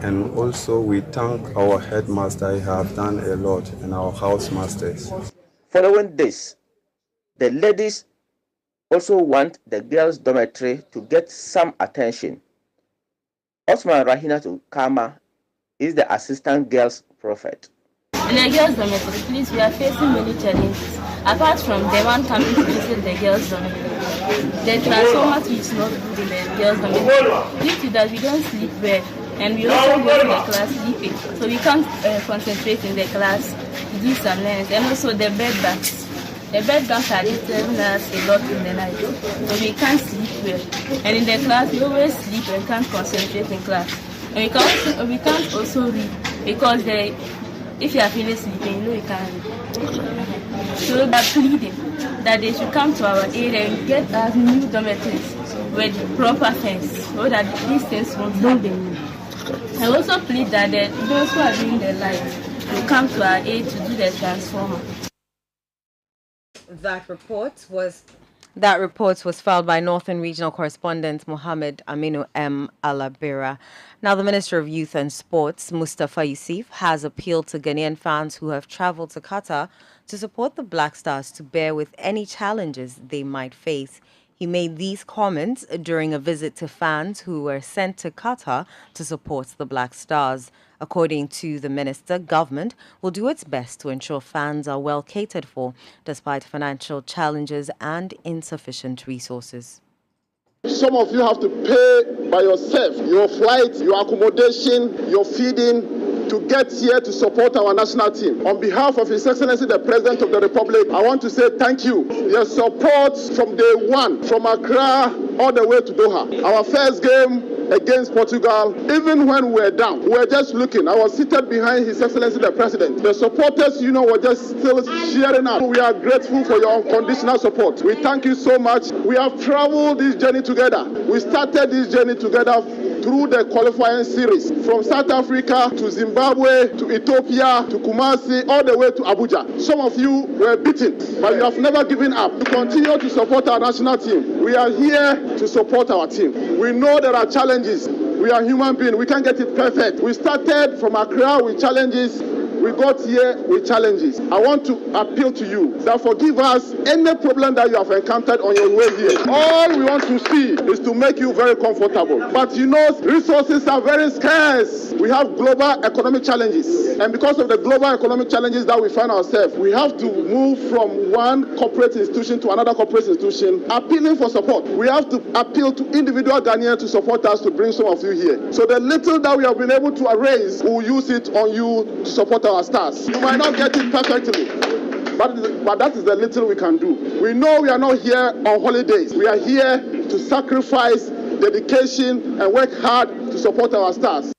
And also we thank our headmaster. He has done a lot, and our house-masters. Following this, the ladies also want the girls' dormitory to get some attention. Osman Rahinatu Kama is the assistant girls' prophet. In the girls' dormitory, please, we are facing many challenges. Apart from the one coming to visit the girls' dormitory, the transformer is not good in the girls' dormitory. Due to that, we don't sleep well, and we also go to the class sleeping, so we can't concentrate in the class to do some lessons. And also the bed bags. The bed bags are disturbing us a lot in the night, so we can't sleep well. And in the class, we always sleep and can't concentrate in class. And we can't also read, because if you are feeling sleepy, you know you can't read. So we are pleading that they should come to our area and get us new dormitories with proper fence, so that these things won't happen. I also plead that those who are doing the light will come to our aid to do the transformer. That report was That report was filed by Northern Regional Correspondent Mohammed Aminu M. Alabira. Now, the Minister of Youth and Sports, Mustafa Yusuf, has appealed to Ghanaian fans who have traveled to Qatar to support the Black Stars to bear with any challenges they might face. He made these comments during a visit to fans who were sent to Qatar to support the Black Stars. According to the minister, government will do its best to ensure fans are well catered for, despite financial challenges and insufficient resources. Some of you have to pay by yourself, your flight, your accommodation, your feeding, to get here to support our national team. On behalf of His Excellency the President of the Republic, I want to say thank you. Your support from day one, from Accra all the way to Doha. Our first game against Portugal, even when we were down, we were just looking. I was seated behind His Excellency the President. The supporters, were just still cheering out. We are grateful for your unconditional support. We thank you so much. We have traveled this journey together. We started this journey together through the qualifying series from South Africa to Zimbabwe to Ethiopia to Kumasi all the way to Abuja. Some of you were beaten, but you have never given up. You continue to support our national team. We are here to support our team. We know there are challenges. We are human beings. We can't get it perfect. We started from Accra with challenges. We got here with challenges. I want to appeal to you that forgive us any problem that you have encountered on your way here. All we want to see is to make you very comfortable. But resources are very scarce. We have global economic challenges. And because of the global economic challenges that we find ourselves, we have to move from one corporate institution to another corporate institution, appealing for support. We have to appeal to individual Ghanaians to support us to bring some of you here. So the little that we have been able to raise, we'll use it on you to support our stars. You might not get it perfectly, but that is the little we can do. We know we are not here on holidays. We are here to sacrifice, dedication, and work hard to support our stars.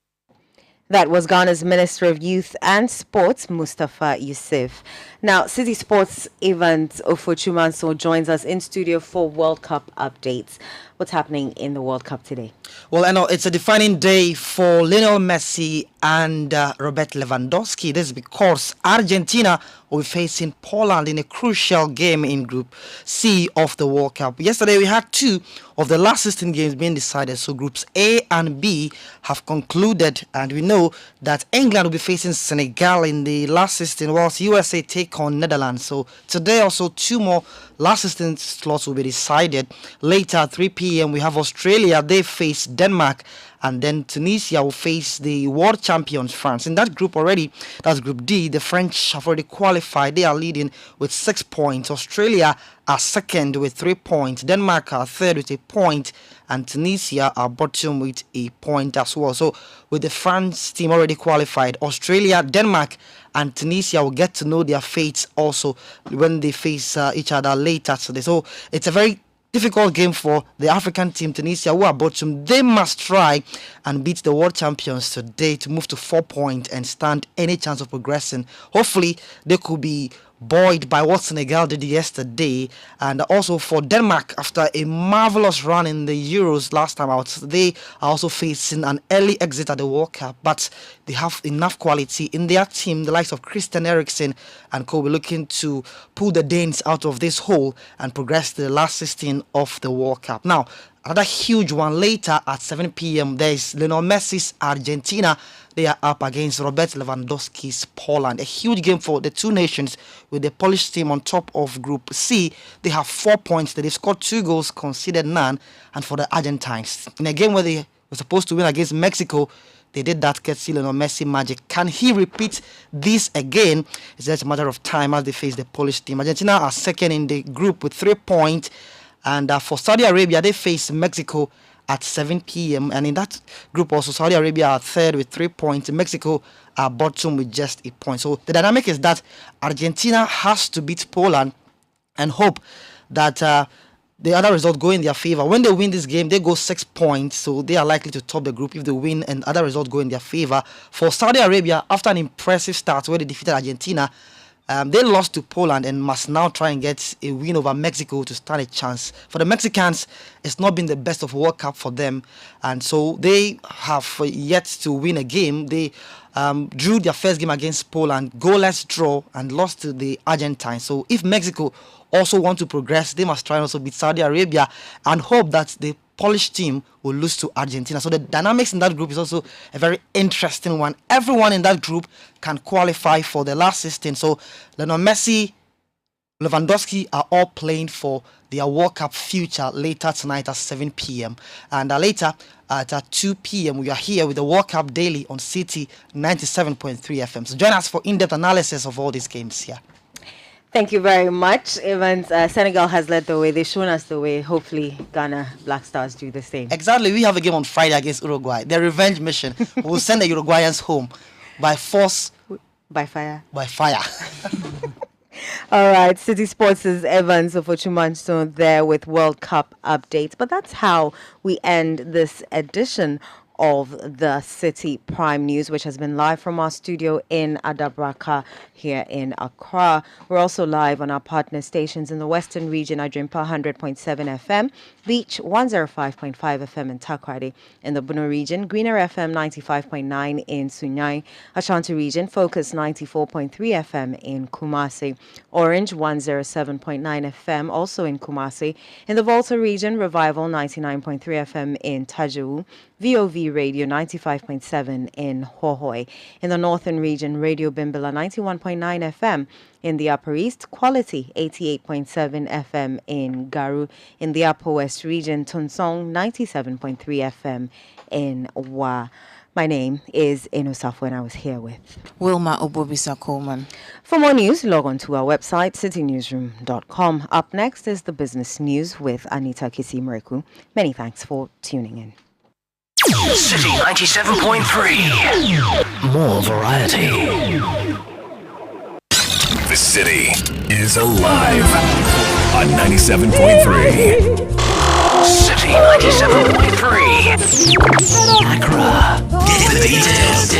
That was Ghana's Minister of Youth and Sports, Mustafa Yusuf. Now, City Sports Evans Ofochumanso joins us in studio for World Cup updates. What's happening in the World Cup today? Well, I know it's a defining day for Lionel Messi and Robert Lewandowski. This is because Argentina will be facing Poland in a crucial game in Group C of the World Cup. Yesterday, we had 2 of the last 16 games being decided. So Groups A and B have concluded, and we know that England will be facing Senegal in the last 16, whilst USA take on Netherlands. So today also 2 more last 16 slots will be decided. Later at 3 p.m. we have Australia. They face Denmark. And then Tunisia will face the world champions France. In that group already, that's Group D, the French have already qualified. They are leading with 6 points. Australia are second with 3 points. Denmark are third with a point. And Tunisia are bottom with a point as well. So with the France team already qualified, Australia, Denmark and Tunisia will get to know their fates also when they face each other later today. So it's a very difficult game for the African team, Tunisia, who are bottom. They must try and beat the world champions today to move to 4 points and stand any chance of progressing. Hopefully, they could be buoyed by what Senegal did yesterday. And also for Denmark, after a marvelous run in the Euros last time out, they are also facing an early exit at the World Cup, but they have enough quality in their team. The likes of Christian Eriksen and co will be looking to pull the Danes out of this hole and progress to the last 16 of the World Cup. Now, another huge one later at 7 p.m. There is Lionel Messi's Argentina. They are up against Robert Lewandowski's Poland. A huge game for the 2 nations with the Polish team on top of Group C. They have 4 points. They've scored 2 goals, conceded none. And for the Argentines, in a game where they were supposed to win against Mexico, they did that courtesy Lionel Messi magic. Can he repeat this again? It's just a matter of time as they face the Polish team. Argentina are second in the group with 3 points. And for Saudi Arabia, they face Mexico at 7 p.m. And in that group also, Saudi Arabia are third with 3 points. Mexico are bottom with just a point. So the dynamic is that Argentina has to beat Poland and hope that the other result go in their favor. When they win this game, they go 6 points. So they are likely to top the group if they win and other results go in their favor. For Saudi Arabia, after an impressive start where they defeated Argentina, They lost to Poland and must now try and get a win over Mexico to stand a chance. For the Mexicans, it's not been the best of World Cup for them, and so they have yet to win a game. They drew their first game against Poland, goalless draw, and lost to the Argentines. So if Mexico also want to progress, they must try and also beat Saudi Arabia and hope that the Polish team will lose to Argentina. So the dynamics in that group is also a very interesting one. Everyone in that group can qualify for the last 16. So Lionel Messi, Lewandowski are all playing for their World Cup future later tonight at 7 p.m. And later at 2 p.m. we are here with the World Cup Daily on Citi 97.3 FM. So join us for in-depth analysis of all these games here. Thank you very much, Evans. Senegal has led the way. They've shown us the way. Hopefully, Ghana Black Stars do the same. Exactly. We have a game on Friday against Uruguay. The revenge mission. We'll send the Uruguayans home by force. By fire. By fire. All right. City Sports' Evans Ofochumanso there with World Cup updates. But that's how we end this edition of the Citi Prime News, which has been live from our studio in Adabraka here in Accra. We're also live on our partner stations in the Western region, Adrimpa 100.7 FM, Beach 105.5 FM in Takoradi. In the Bono region, Greener FM 95.9 in Sunyai, Ashanti region, Focus 94.3 FM in Kumasi, Orange 107.9 FM also in Kumasi. In the Volta region, Revival 99.3 FM in Tajau, VOV Radio 95.7 in Hohoi. In the Northern region, Radio Bimbala 91.9 FM. In the Upper East, Quality 88.7 FM in Garu. In the Upper West region, Tunsong 97.3 FM in Wa. My name is Enosafo and I was here with Wilma Obobisa Coleman. For more news, log on to our website, citynewsroom.com. Up next is the business news with Anita Kisimereku. Many thanks for tuning in. City 97.3. More variety. The city is alive on 97.3. City 97.3. Accra. Get the details.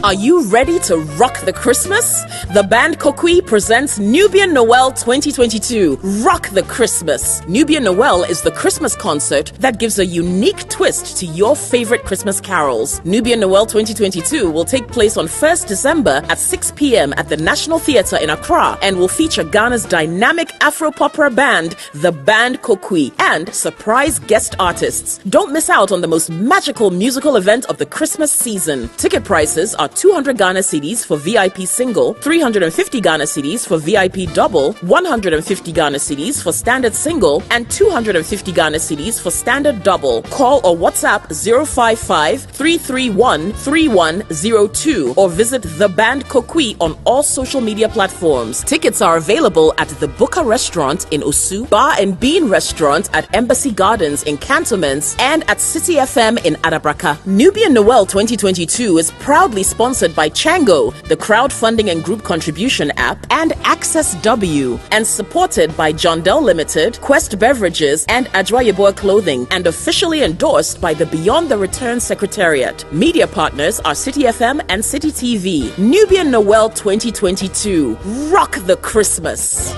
Are you ready to rock the Christmas? The band Kokui presents Nubian Noel 2022. Rock the Christmas. Nubian Noel is the Christmas concert that gives a unique twist to your favorite Christmas carols. Nubian Noel 2022 will take place on 1st December at 6 p.m. at the National Theatre in Accra and will feature Ghana's dynamic Afro-popera band, the band Kokui, and surprise guest artists. Don't miss out on the most magical musical event of the Christmas season. Ticket prices are 200 Ghana cedis for VIP single, 350 Ghana cedis for VIP double, 150 Ghana cedis for standard single, and 250 Ghana cedis for standard double. Call or WhatsApp 055-331-3102 or visit The Band Kokui on all social media platforms. Tickets are available at the Buka Restaurant in Osu, Bar and Bean Restaurant at Embassy Gardens in Cantonments, and at City FM in Adabraka. Nubian Noel 2022 is proudly sponsored by Chango, the crowdfunding and group contribution app, and Access W, and supported by John Dell Limited, Quest Beverages, and Ajwa Yeboah Clothing, and officially endorsed by the Beyond the Return Secretariat. Media partners are City FM and City TV. Nubian Noel 2022. Rock the Christmas.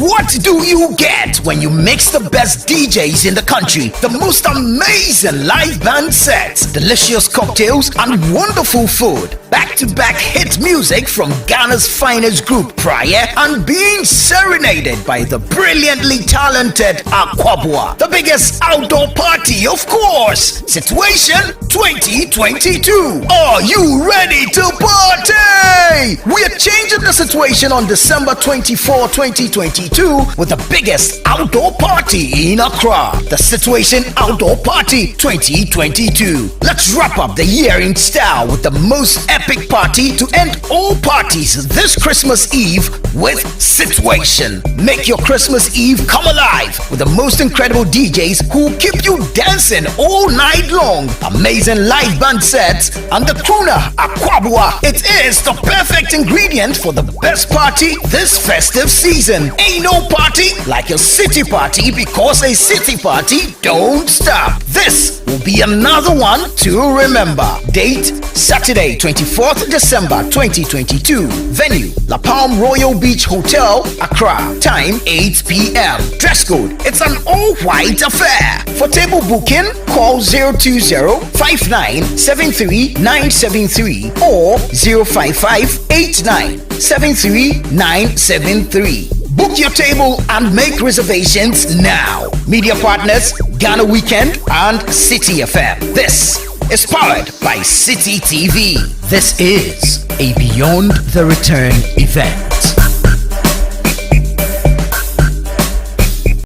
What do you get when you mix the best DJs in the country, the most amazing live band sets, delicious cocktails, and wonderful food? Back-to-back hit music from Ghana's finest group, Prayer, and being serenaded by the brilliantly talented Aquabua. The biggest outdoor party, of course. Situation 2022. Are you ready to party? We are changing the situation on December 24, 2022 with the biggest outdoor party in Accra. The Situation Outdoor Party 2022. Let's wrap up the year in style with the most epic party to end all parties this Christmas Eve with Situation. Make your Christmas Eve come alive with the most incredible DJs who will keep you dancing all night long. Amazing live band sets and the crooner Aquabua. It is the perfect ingredient for the best party this festive season. Ain't Ain't no party like a city party, because a city party don't stop. This will be another one to remember. Date Saturday 24th December 2022. Venue La Palm Royal Beach Hotel, Accra. Time 8 p.m. Dress code, it's an all-white affair. For table booking, call 020-5973-973 or 055-8973-973. Book your table and make reservations now. Media partners, Ghana Weekend and Citi FM. This is powered by Citi TV. This is a Beyond the Return event.